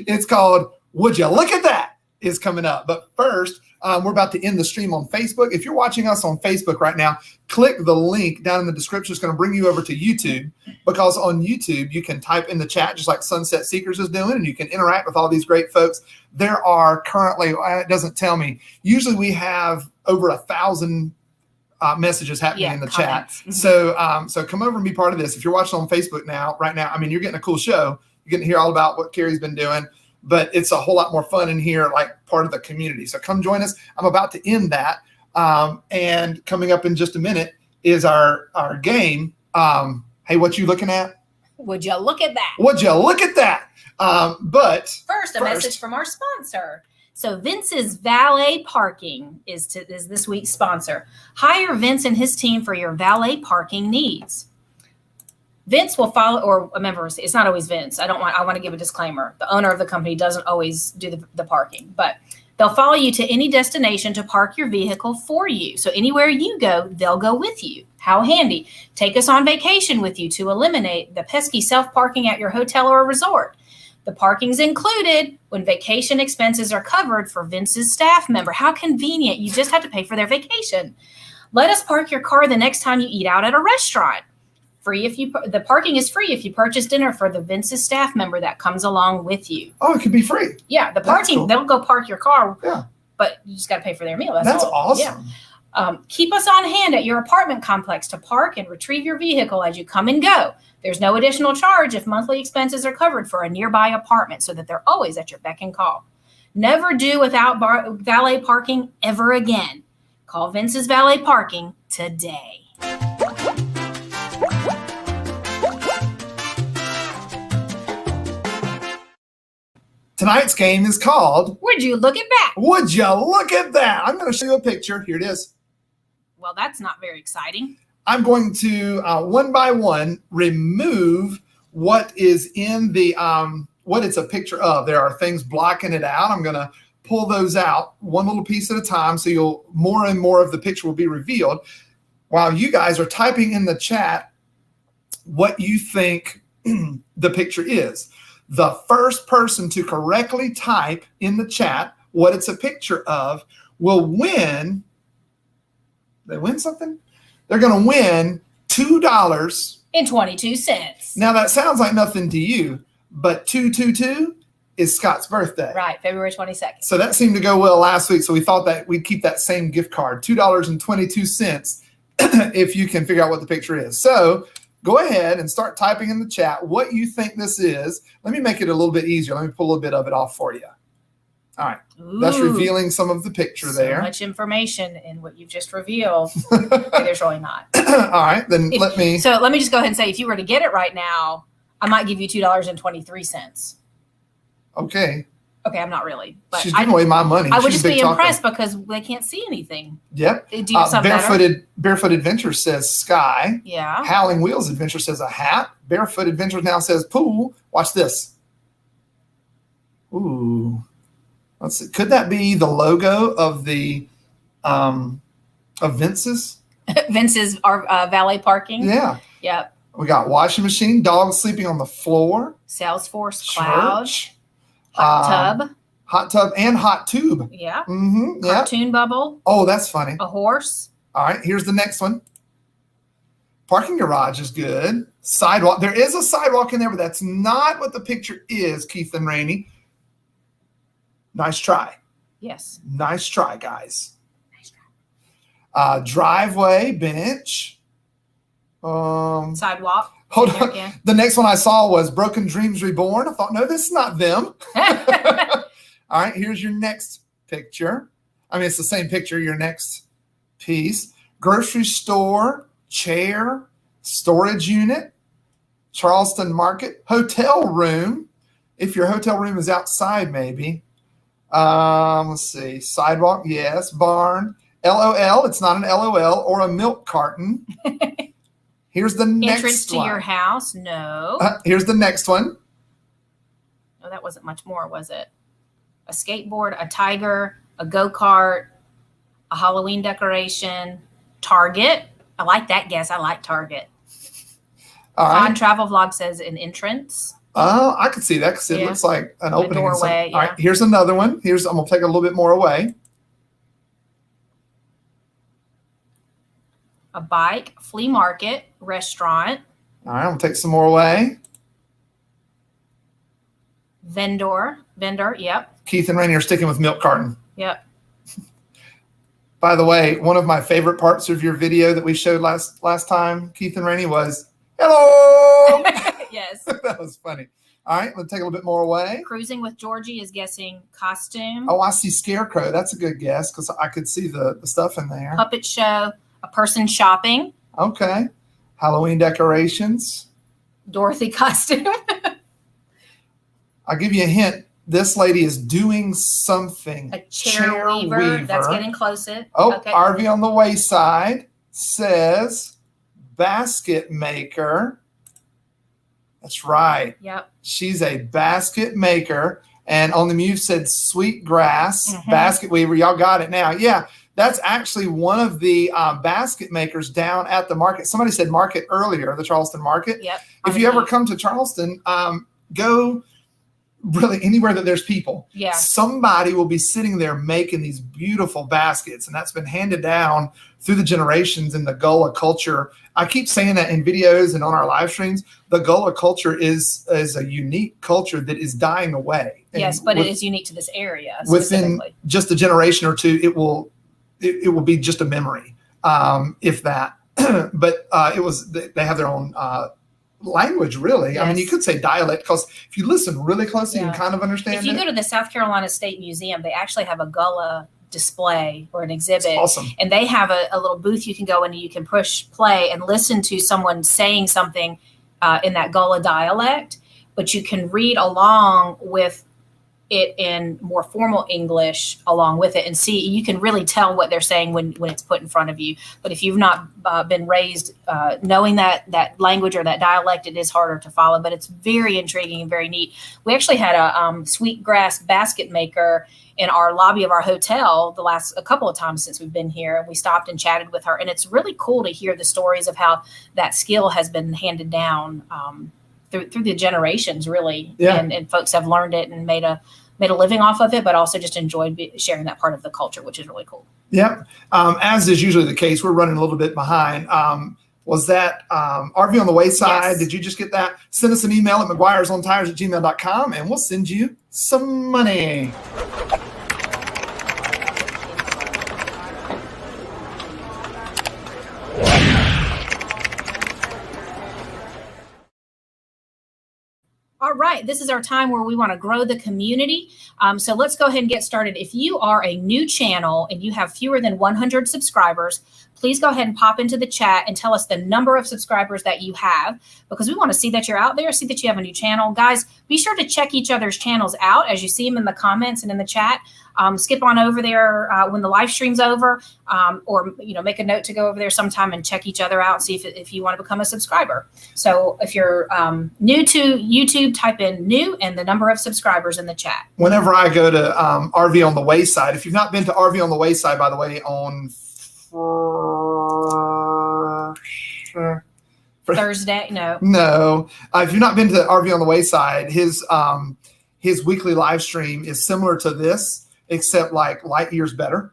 It's called Would You Look at That is coming up. But first, we're about to end the stream on Facebook. If you're watching us on Facebook right now, click the link down in the description. It's going to bring you over to YouTube, because on YouTube, you can type in the chat just like Sunset Seekers is doing, and you can interact with all these great folks. There are currently, it doesn't tell me, usually we have over 1,000 messages happening in the comments. chat. Mm-hmm. So come over and be part of this. If you're watching on Facebook right now, I mean, you're getting a cool show. You're getting to hear all about what Carrie's been doing. But it's a whole lot more fun in here, part of the community. So come join us. I'm about to end that. And coming up in just a minute is our game. Hey, what you looking at? Would you look at that? Would you look at that? But first, message from our sponsor. So Vince's Valet Parking is this week's sponsor. Hire Vince and his team for your valet parking needs. Vince will follow, or a member, it's not always Vince. I want to give a disclaimer. The owner of the company doesn't always do the parking, but They'll follow you to any destination to park your vehicle for you. So anywhere you go, they'll go with you. How handy. Take us on vacation with you to eliminate the pesky self-parking at your hotel or resort. The parking's included when vacation expenses are covered for Vince's staff member. How convenient. You just have to pay for their vacation. Let us park your car the next time you eat out at a restaurant. The parking is free if you purchase dinner for the Vince's staff member that comes along with you. Oh, it could be free. Yeah, the parking, cool. They'll go park your car, Yeah. but you just got to pay for their meal. That's all. awesome. Yeah. Keep us on hand at your apartment complex to park and retrieve your vehicle as you come and go. There's no additional charge if monthly expenses are covered for a nearby apartment so that they're always at your beck and call. Never do without valet parking ever again. Call Vince's Valet Parking today. Tonight's game is called Would you look at that? Would You Look at That? I'm going to show you a picture. Here it is. Well, that's not very exciting. I'm going to one by one remove what is in the what it's a picture of. There are things blocking it out. I'm going to pull those out one little piece at a time, so more and more of the picture will be revealed while you guys are typing in the chat what you think the picture is. The first person to correctly type in the chat what it's a picture of will win. They win something? They're going to win $2.22. Now, that sounds like nothing to you, but 222 is Scott's birthday. Right, February 22nd. So that seemed to go well last week, so we thought that we'd keep that same gift card, $2.22, if you can figure out what the picture is. So go ahead and start typing in the chat what you think this is. Let me make it a little bit easier. Let me pull a little bit of it off for you. All right. Ooh, that's revealing some of the picture there. So much information in what you've just revealed. There's really not. All right. Then let me just go ahead and say, if you were to get it right now, I might give you $2.23. Okay. Okay, I'm not really. But she's giving away my money. I would She's just be talker. Impressed because they can't see anything. Yep. Do you have something better? Barefoot Adventure says sky. Yeah. Howling Wheels Adventure says a hat. Barefoot Adventure now says pool. Watch this. Ooh. Let's see. Could that be the logo of the of Vince's? Vince's valet parking. Yeah. Yep. We got washing machine, dogs sleeping on the floor. Salesforce cloud. Church. Hot tub and hot tube. Yeah. Mm-hmm. Yeah. Cartoon bubble. Oh, that's funny. A horse. All right, here's the next one. Parking garage is good. Sidewalk. There is a sidewalk in there, but that's not what the picture is, Keith and Rainey. Nice try. Yes. Nice try, guys. Nice try. Driveway, bench. Sidewalk. Hold on. The next one I saw was Broken Dreams Reborn. I thought, no, this is not them. All right, here's your next picture. I mean, it's the same picture, your next piece. Grocery store, chair, storage unit, Charleston Market, hotel room. If your hotel room is outside, maybe. Let's see. Sidewalk, yes. Barn. LOL, it's not an LOL, or a milk carton. Here's the next Entrance to one. your house, no. Here's the next one. Oh, that wasn't much more, was it? A skateboard, a tiger, a go-kart, a Halloween decoration, Target. I like that guess. I like Target. All right. On Travel Vlog says an entrance. Oh, I could see that because it looks like an opening. Doorway, All right, here's another one. I'm going to take a little bit more away. A bike, flea market, restaurant. All right, I'm going to take some more away. Vendor, yep. Keith and Rainey are sticking with milk carton. Yep. By the way, one of my favorite parts of your video that we showed last time, Keith and Rainey, was, hello! Yes. That was funny. All right, let's take a little bit more away. Cruising with Georgie is guessing costume. Oh, I see Scarecrow. That's a good guess because I could see the stuff in there. Puppet show, a person shopping. Okay. Halloween decorations. Dorothy costume. I'll give you a hint. This lady is doing something. A chair weaver. That's getting closer. Oh, okay. RV on the wayside says basket maker. That's right. Yep. She's a basket maker. And on the mute said sweetgrass basket weaver. Y'all got it now. Yeah, that's actually one of the basket makers down at the market. Somebody said market earlier, the Charleston market. Yep. If you ever come to Charleston, go really anywhere that there's people. Yeah. Somebody will be sitting there making these beautiful baskets, and that's been handed down through the generations in the Gullah culture. I keep saying that in videos and on our live streams. The Gullah culture is a unique culture that is dying away. Yes, but it is unique to this area. Within just a generation or two, it will be just a memory, if that. But they have their own language, really. Yes. I mean, you could say dialect, because if you listen really closely, you can kind of understand If you go to the South Carolina State Museum, they actually have a Gullah display or an exhibit. It's awesome. And they have a little booth you can go in, and you can push play and listen to someone saying something in that Gullah dialect, but you can read along with it in more formal English along with it, and see, you can really tell what they're saying when it's put in front of you. But if you've not been raised knowing that language or that dialect, it is harder to follow, but it's very intriguing and very neat. We actually had a sweetgrass basket maker in our lobby of our hotel a couple of times since we've been here, and we stopped and chatted with her. And it's really cool to hear the stories of how that skill has been handed down through the generations, really. Yeah. And folks have learned it and made a living off of it, but also just enjoyed sharing that part of the culture, which is really cool. Yep. As is usually the case, we're running a little bit behind. Was that RV on the Wayside? Yes. Did you just get that? Send us an email at mcguiresontires@gmail.com, and we'll send you some money. All right, this is our time where we want to grow the community. So let's go ahead and get started. If you are a new channel and you have fewer than 100 subscribers, please go ahead and pop into the chat and tell us the number of subscribers that you have, because we want to see that you're out there, see that you have a new channel. Guys, be sure to check each other's channels out as you see them in the comments and in the chat. Skip on over there when the live stream's over, or make a note to go over there sometime and check each other out, see if you want to become a subscriber. So if you're new to YouTube, type in new and the number of subscribers in the chat. Whenever I go to RV on the Wayside, if you've not been to RV on the Wayside, by the way, on Thursday, no. If you've not been to RV on the Wayside, his weekly live stream is similar to this, except like light years better.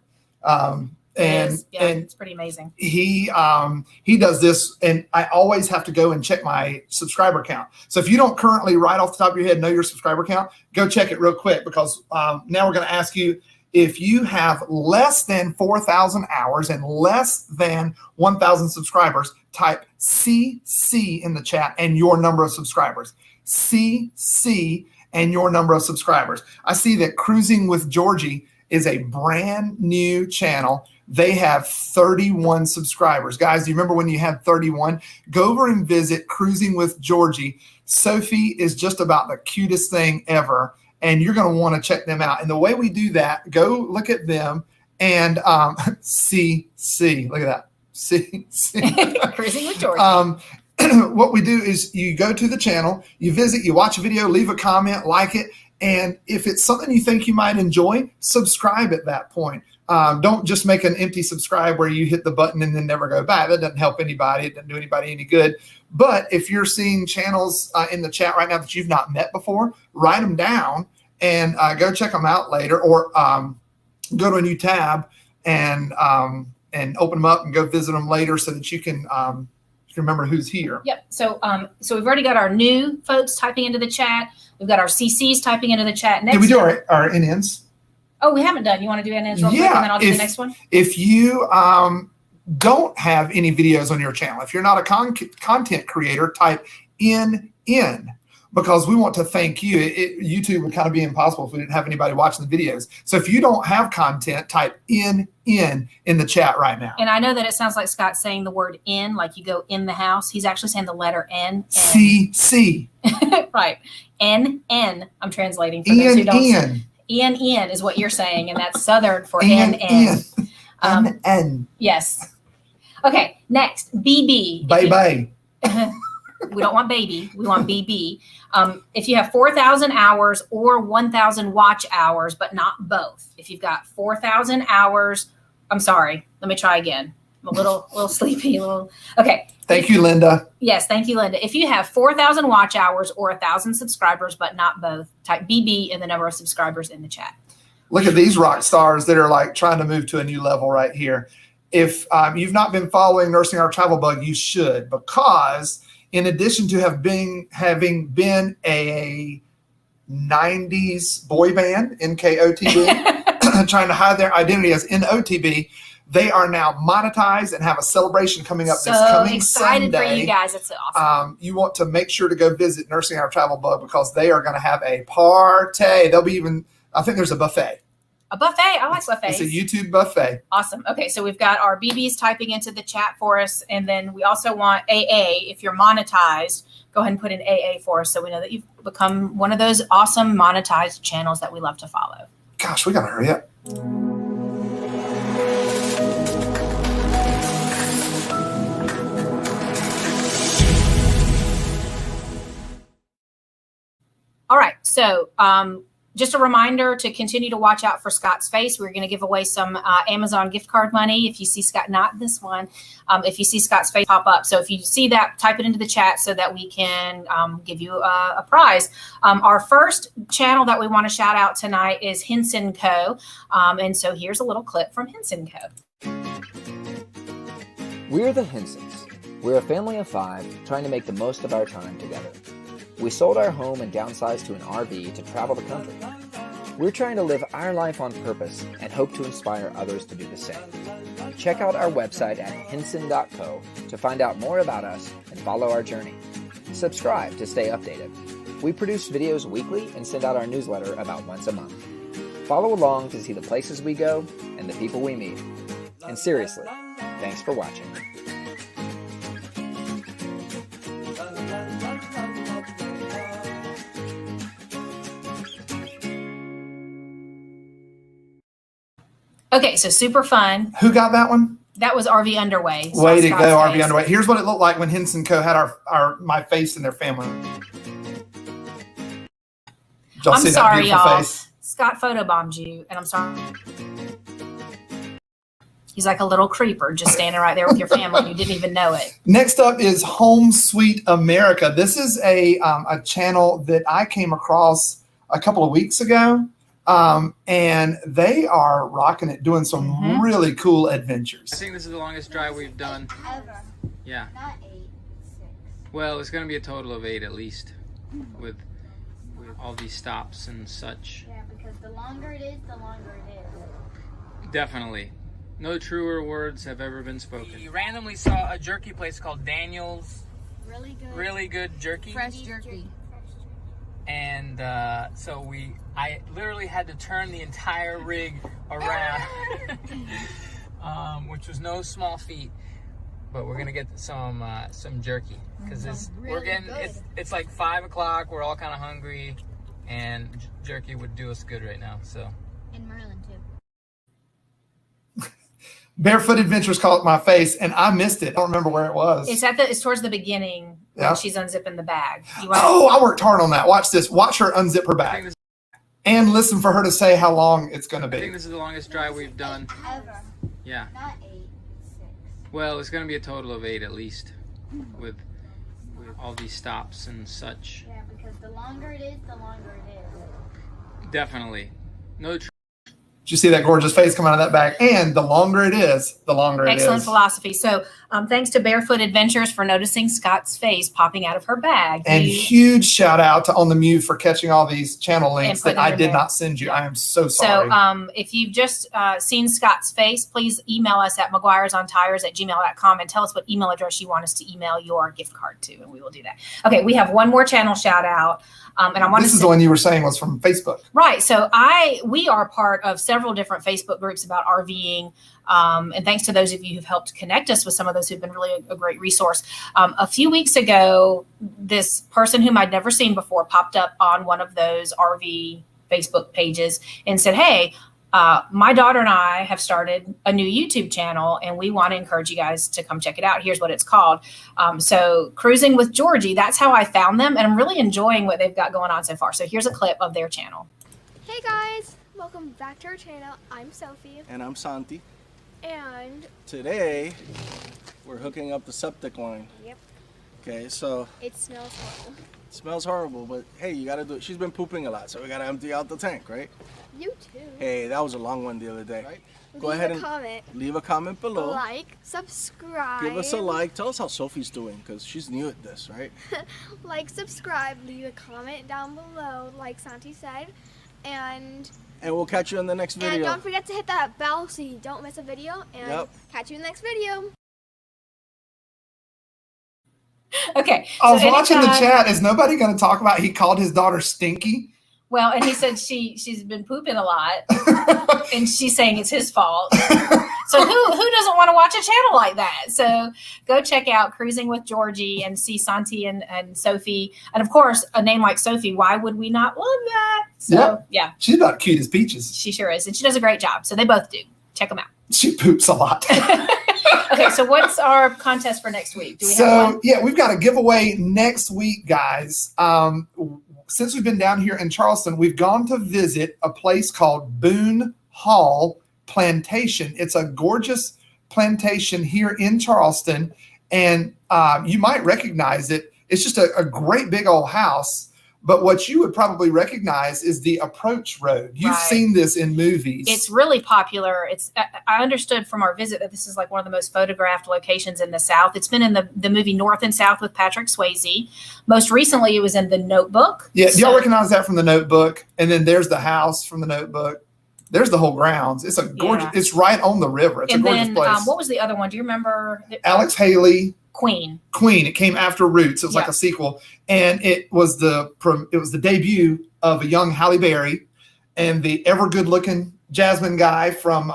It's pretty amazing. He does this, and I always have to go and check my subscriber count. So if you don't currently, right off the top of your head, know your subscriber count, go check it real quick, because now we're going to ask you, if you have less than 4,000 hours and less than 1,000 subscribers, type CC in the chat and your number of subscribers. CC and your number of subscribers. I see that Cruising with Georgie is a brand new channel. They have 31 subscribers. Guys, do you remember when you had 31? Go over and visit Cruising with Georgie. Sophie is just about the cutest thing ever, and you're going to want to check them out. And the way we do that, go look at them and CC. Look at that. CC. Cruising with Georgie. What we do is you go to the channel, you visit, you watch a video, leave a comment, like it, and if it's something you think you might enjoy, subscribe at that point. Don't just make an empty subscribe where you hit the button and then never go back. That doesn't help anybody. It doesn't do anybody any good. But if you're seeing channels in the chat right now that you've not met before, write them down and go check them out later, or go to a new tab and open them up and go visit them later so that you can remember who's here. Yep. So we've already got our new folks typing into the chat. We've got our CCs typing into the chat. Next, did we do our NNs? Oh, we haven't done. You want to do NNs real quick, and then I'll do the next one? If you don't have any videos on your channel, if you're not a content creator, type NN, because we want to thank you. YouTube would kind of be impossible if we didn't have anybody watching the videos. So if you don't have content, type NN in the chat right now. And I know that it sounds like Scott's saying the word in, like you go in the house. He's actually saying the letter N. C. Right. NN. I'm translating for those who don't. NN is what you're saying, and that's Southern for NN. NN. Yes. Okay, next, BB. Bye-bye. We don't want baby. We want BB. If you have 4,000 hours or 1,000 watch hours, but not both. If you've got 4,000 hours, I'm sorry. Let me try again. I'm a little sleepy. Okay. Thank you, Linda. Yes, thank you, Linda. If you have 4,000 watch hours or 1,000 subscribers, but not both, type BB in the number of subscribers in the chat. Look at these rock stars that are like trying to move to a new level right here. If you've not been following Nursing Our Travel Bug, you should, because in addition to having been a 90s boy band, NKOTB, trying to hide their identity as NOTB, they are now monetized and have a celebration coming up this coming excited Sunday. For you guys. It's awesome. You want to make sure to go visit Nursing Our Travel Bug because they are going to have a party. They'll be even, I think there's a buffet. A buffet. I like buffets. It's a YouTube buffet. Awesome. Okay, so we've got our BBs typing into the chat for us, and then we also want AA. If you're monetized, go ahead and put in AA for us so we know that you've become one of those awesome monetized channels that we love to follow. Gosh, we got to hurry up. All right, so just a reminder to continue to watch out for Scott's face. We're going to give away some Amazon gift card money. If you see Scott, not this one, if you see Scott's face pop up. So if you see that, type it into the chat so that we can give you a prize. Our first channel that we want to shout out tonight is Henson Co. And so here's a little clip from Henson Co. We're the Hensons. We're a family of 5 trying to make the most of our time together. We sold our home and downsized to an RV to travel the country. We're trying to live our life on purpose and hope to inspire others to do the same. Check out our website at henson.co to find out more about us and follow our journey. Subscribe to stay updated. We produce videos weekly and send out our newsletter about once a month. Follow along to see the places we go and the people we meet. And seriously, thanks for watching. Okay, so super fun. Who got that one? That was RV Underway. So Way to go, Scott's RV face. Underway. Here's what it looked like when Henson Co. had my face in their family. Did y'all I'm see that sorry, beautiful y'all. face? Scott photobombed you, and I'm sorry. He's like a little creeper just standing right there with your family. You didn't even know it. Next up is Home Sweet America. This is a channel that I came across a couple of weeks ago. And they are rocking it, doing some really cool adventures. I think this is the longest drive we've done. Ever. Yeah. Not 8, 6. Well, it's going to be a total of 8 at least, with all these stops and such. Yeah, because the longer it is, the longer it is. Definitely. No truer words have ever been spoken. We randomly saw a jerky place called Daniel's. Really good. Really good jerky. Fresh jerky. And so I literally had to turn the entire rig around, which was no small feat. But we're gonna get some jerky because it's like 5 o'clock. We're all kind of hungry, and jerky would do us good right now. So. In Merlin too. Barefoot Adventures caught my face, and I missed it. I don't remember where it was. It's towards the beginning when Yeah. she's unzipping the bag. I worked hard on that. Watch this. Watch her unzip her bag. And listen for her to say how long it's going to I think be. this is the longest drive we've done. Ever. Yeah. Not 8, 6. Well, it's going to be a total of 8 at least, with all these stops and such. Yeah, because the longer it is, the longer it is. Definitely. No truer Did you see that gorgeous face come out of that bag? And the longer it is, the longer it is. Excellent philosophy. So thanks to Barefoot Adventures for noticing Scott's face popping out of her bag. And huge shout out to On the Mute for catching all these channel links that putting I them did there. not send you. I am so sorry. So if you've just seen Scott's face, please email us at mcguiresontires@gmail.com and tell us what email address you want us to email your gift card to, and we will do that. Okay, we have one more channel shout out. And I want This to is the one you were saying was from Facebook. Right. So we are part of several different Facebook groups about RVing. And thanks to those of you who've helped connect us with some of those who've been really a great resource. A few weeks ago, this person whom I'd never seen before popped up on one of those RV Facebook pages and said, hey, my daughter and I have started a new YouTube channel, and we want to encourage you guys to come check it out. Here's what it's called. So Cruising with Georgie, that's how I found them, and I'm really enjoying what they've got going on so far. So here's a clip of their channel. Hey guys, welcome back to our channel. I'm Sophie. And I'm Santi. And today we're hooking up the septic line. Yep. Okay, so It smells horrible. it smells horrible, but hey, you gotta do it. She's been pooping a lot, so we gotta empty out the tank, right? You too. Hey, that was a long one the other day. Right? Go Leave ahead a and comment. leave a comment below. Like, subscribe. Give us a like. Tell us how Sophie's doing, because she's new at this, right? Like, subscribe, leave a comment down below, like Santi said. And And we'll catch you in the next video. don't forget to hit that bell so you don't miss a video. And catch you in the next video. Okay. I was so watching the anytime- chat. Is nobody going to talk about he called his daughter Stinky? Well, and he said she's been pooping a lot, and she's saying it's his fault. So who doesn't want to watch a channel like that? So go check out Cruising with Georgie and see Santi and Sophie. And of course, a name like Sophie, why would we not love that? So yeah, She's about cute as peaches. she sure is. And she does a great job. So they both do. Check them out. She poops a lot. Okay, so what's our contest for next week? Do we have So one? yeah, we've got a giveaway next week, guys. Since we've been down here in Charleston, we've gone to visit a place called Boone Hall Plantation. It's a gorgeous plantation here in Charleston, and you might recognize it. It's just a great big old house. But what you would probably recognize is the approach road. You've Right. seen this in movies. It's really popular. I understood from our visit that this is like one of the most photographed locations in the South. It's been in the movie North and South with Patrick Swayze. Most recently, it was in The Notebook. Yeah, do y'all So- recognize that from The Notebook? And then there's the house from The Notebook. There's the whole grounds. It's a gorgeous. Yeah. It's right on the river. It's and a gorgeous then place. what was the other one? Do you remember? Alex Haley, Queen. Queen. It came after Roots. It was like Yeah. a sequel, and it was the debut of a young Halle Berry and the ever good looking Jasmine guy from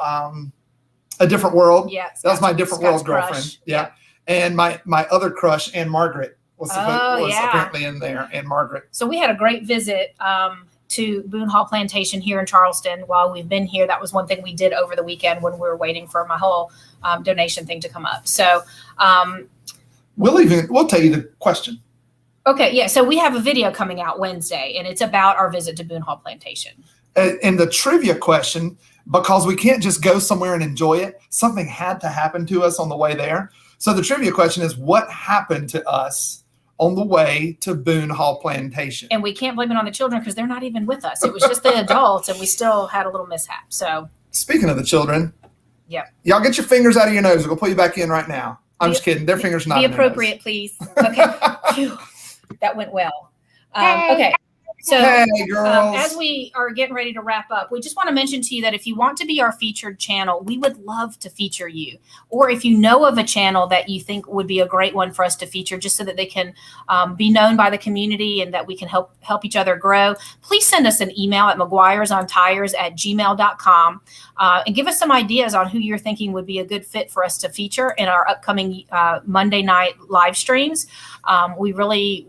A Different World. Yeah, That was my Different Scott's World crush. girlfriend. Yeah. And my other crush, Anne Margaret, was Oh, yeah. apparently in there. Anne Margaret. So we had a great visit to Boone Hall Plantation here in Charleston while we've been here. That was one thing we did over the weekend when we were waiting for my whole donation thing to come up. So, We'll tell you the question. okay, yeah. So we have a video coming out Wednesday, and it's about our visit to Boone Hall Plantation. And the trivia question, because we can't just go somewhere and enjoy it, something had to happen to us on the way there. So the trivia question is, what happened to us on the way to Boone Hall Plantation? And we can't blame it on the children because they're not even with us. It was just the adults, and we still had a little mishap. So, Speaking of the children, Yep. y'all get your fingers out of your nose. We'll pull you back in right now. I'm just kidding. Their fingers are not be in their nose. appropriate, please. Okay. Phew. That went well. Okay. So Hey, girls. as we are getting ready to wrap up, we just want to mention to you that if you want to be our featured channel, we would love to feature you. Or if you know of a channel that you think would be a great one for us to feature, just so that they can be known by the community and that we can help each other grow, please send us an email at mcguiresontires@gmail.com and give us some ideas on who you're thinking would be a good fit for us to feature in our upcoming Monday night live streams. We really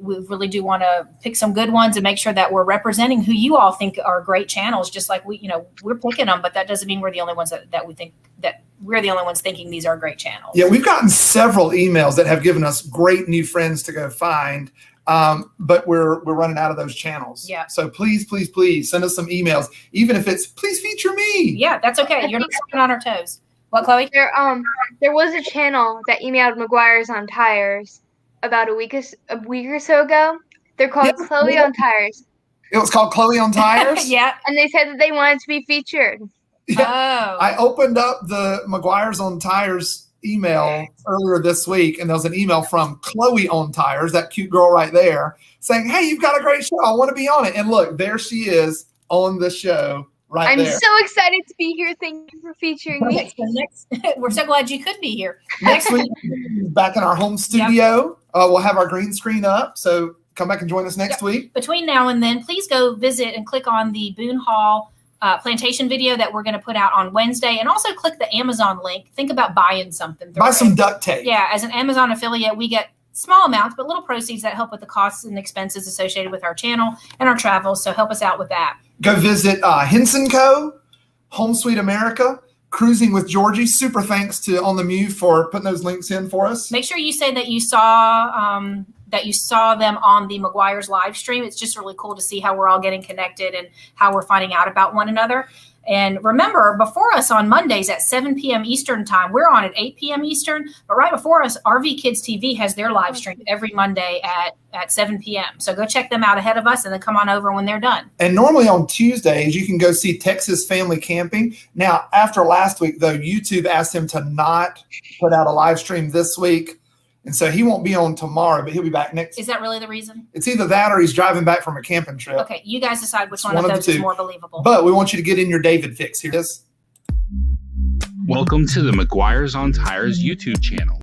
do want to pick some good ones and make sure that we're representing who you all think are great channels, just like we're picking them, but that doesn't mean we're the only ones that we think that we're the only ones thinking these are great channels. Yeah, we've gotten several emails that have given us great new friends to go find, but we're running out of those channels. Yeah. So please send us some emails, even if it's please feature me. Yeah, that's okay. You're not stepping on our toes. What, Chloe? There was a channel that emailed McGuire's on Tires about a week or so ago. They're called Yes. Chloe on Tires, It was called Chloe on Tires. Yeah. and they said that they wanted to be featured. Oh. I opened up the McGuire's on Tires email earlier this week, and there was an email from Chloe on Tires, that cute girl right there, saying, "Hey, you've got a great show. I want to be on it." And look, there she is on the show right I'm there. so excited to be here. Thank you for featuring me. Okay, so next, we're so glad you could be here. Next week, back in our home studio, we'll have our green screen up. So come back and join us next week. Between now and then, please go visit and click on the Boone Hall Plantation video that we're going to put out on Wednesday, and also click the Amazon link. Think about buying something. Buy some it. duct tape. Yeah, as an Amazon affiliate, we get small amounts, but little proceeds that help with the costs and expenses associated with our channel and our travels. So help us out with that. Go visit Henson Co. Home Sweet America, Cruising with Georgie. Super thanks to On the Move for putting those links in for us. Make sure you say that you saw them on the McGuire's live stream. It's just really cool to see how we're all getting connected and how we're finding out about one another. And remember, before us on Mondays at 7 p.m. Eastern time, we're on at 8 p.m. Eastern. But right before us, RV Kids TV has their live stream every Monday at 7 p.m. So go check them out ahead of us and then come on over when they're done. And normally on Tuesdays, you can go see Texas Family Camping. Now, after last week, though, YouTube asked him to not put out a live stream this week. And so he won't be on tomorrow, but he'll be back next. Is that really the reason? It's either that or he's driving back from a camping trip. Okay, you guys decide which one of those is more believable. But we want you to get in your David fix. Here it is. Welcome to the McGuire's on Tires YouTube channel.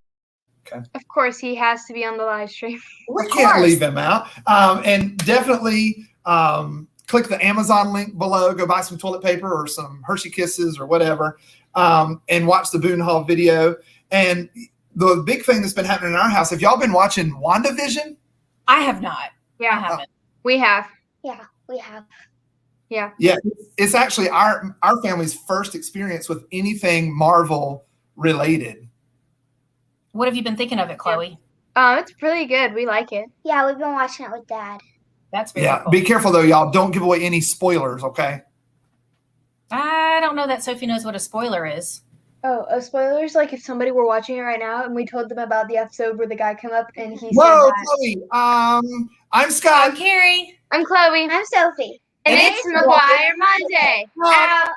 Okay. Of course, he has to be on the live stream. We can't leave him out. And definitely click the Amazon link below. Go buy some toilet paper or some Hershey Kisses or whatever, and watch the Boone Hall video. And the big thing that's been happening in our house, have y'all been watching WandaVision? I have not. Yeah, I haven't. We have. Yeah, we have. Yeah. Yeah, it's actually our family's first experience with anything Marvel related. What have you been thinking of it, Chloe? It's pretty good. We like it. Yeah, we've been watching it with Dad. That's very cool. Be careful though, y'all. Don't give away any spoilers, okay? I don't know that Sophie knows what a spoiler is. Oh, spoilers, like if somebody were watching it right now and we told them about the episode where the guy came up and he Whoa, said that. Chloe. I'm Scott. I'm Carrie. I'm Chloe. I'm Sophie. And it's McGuire Monday. Out.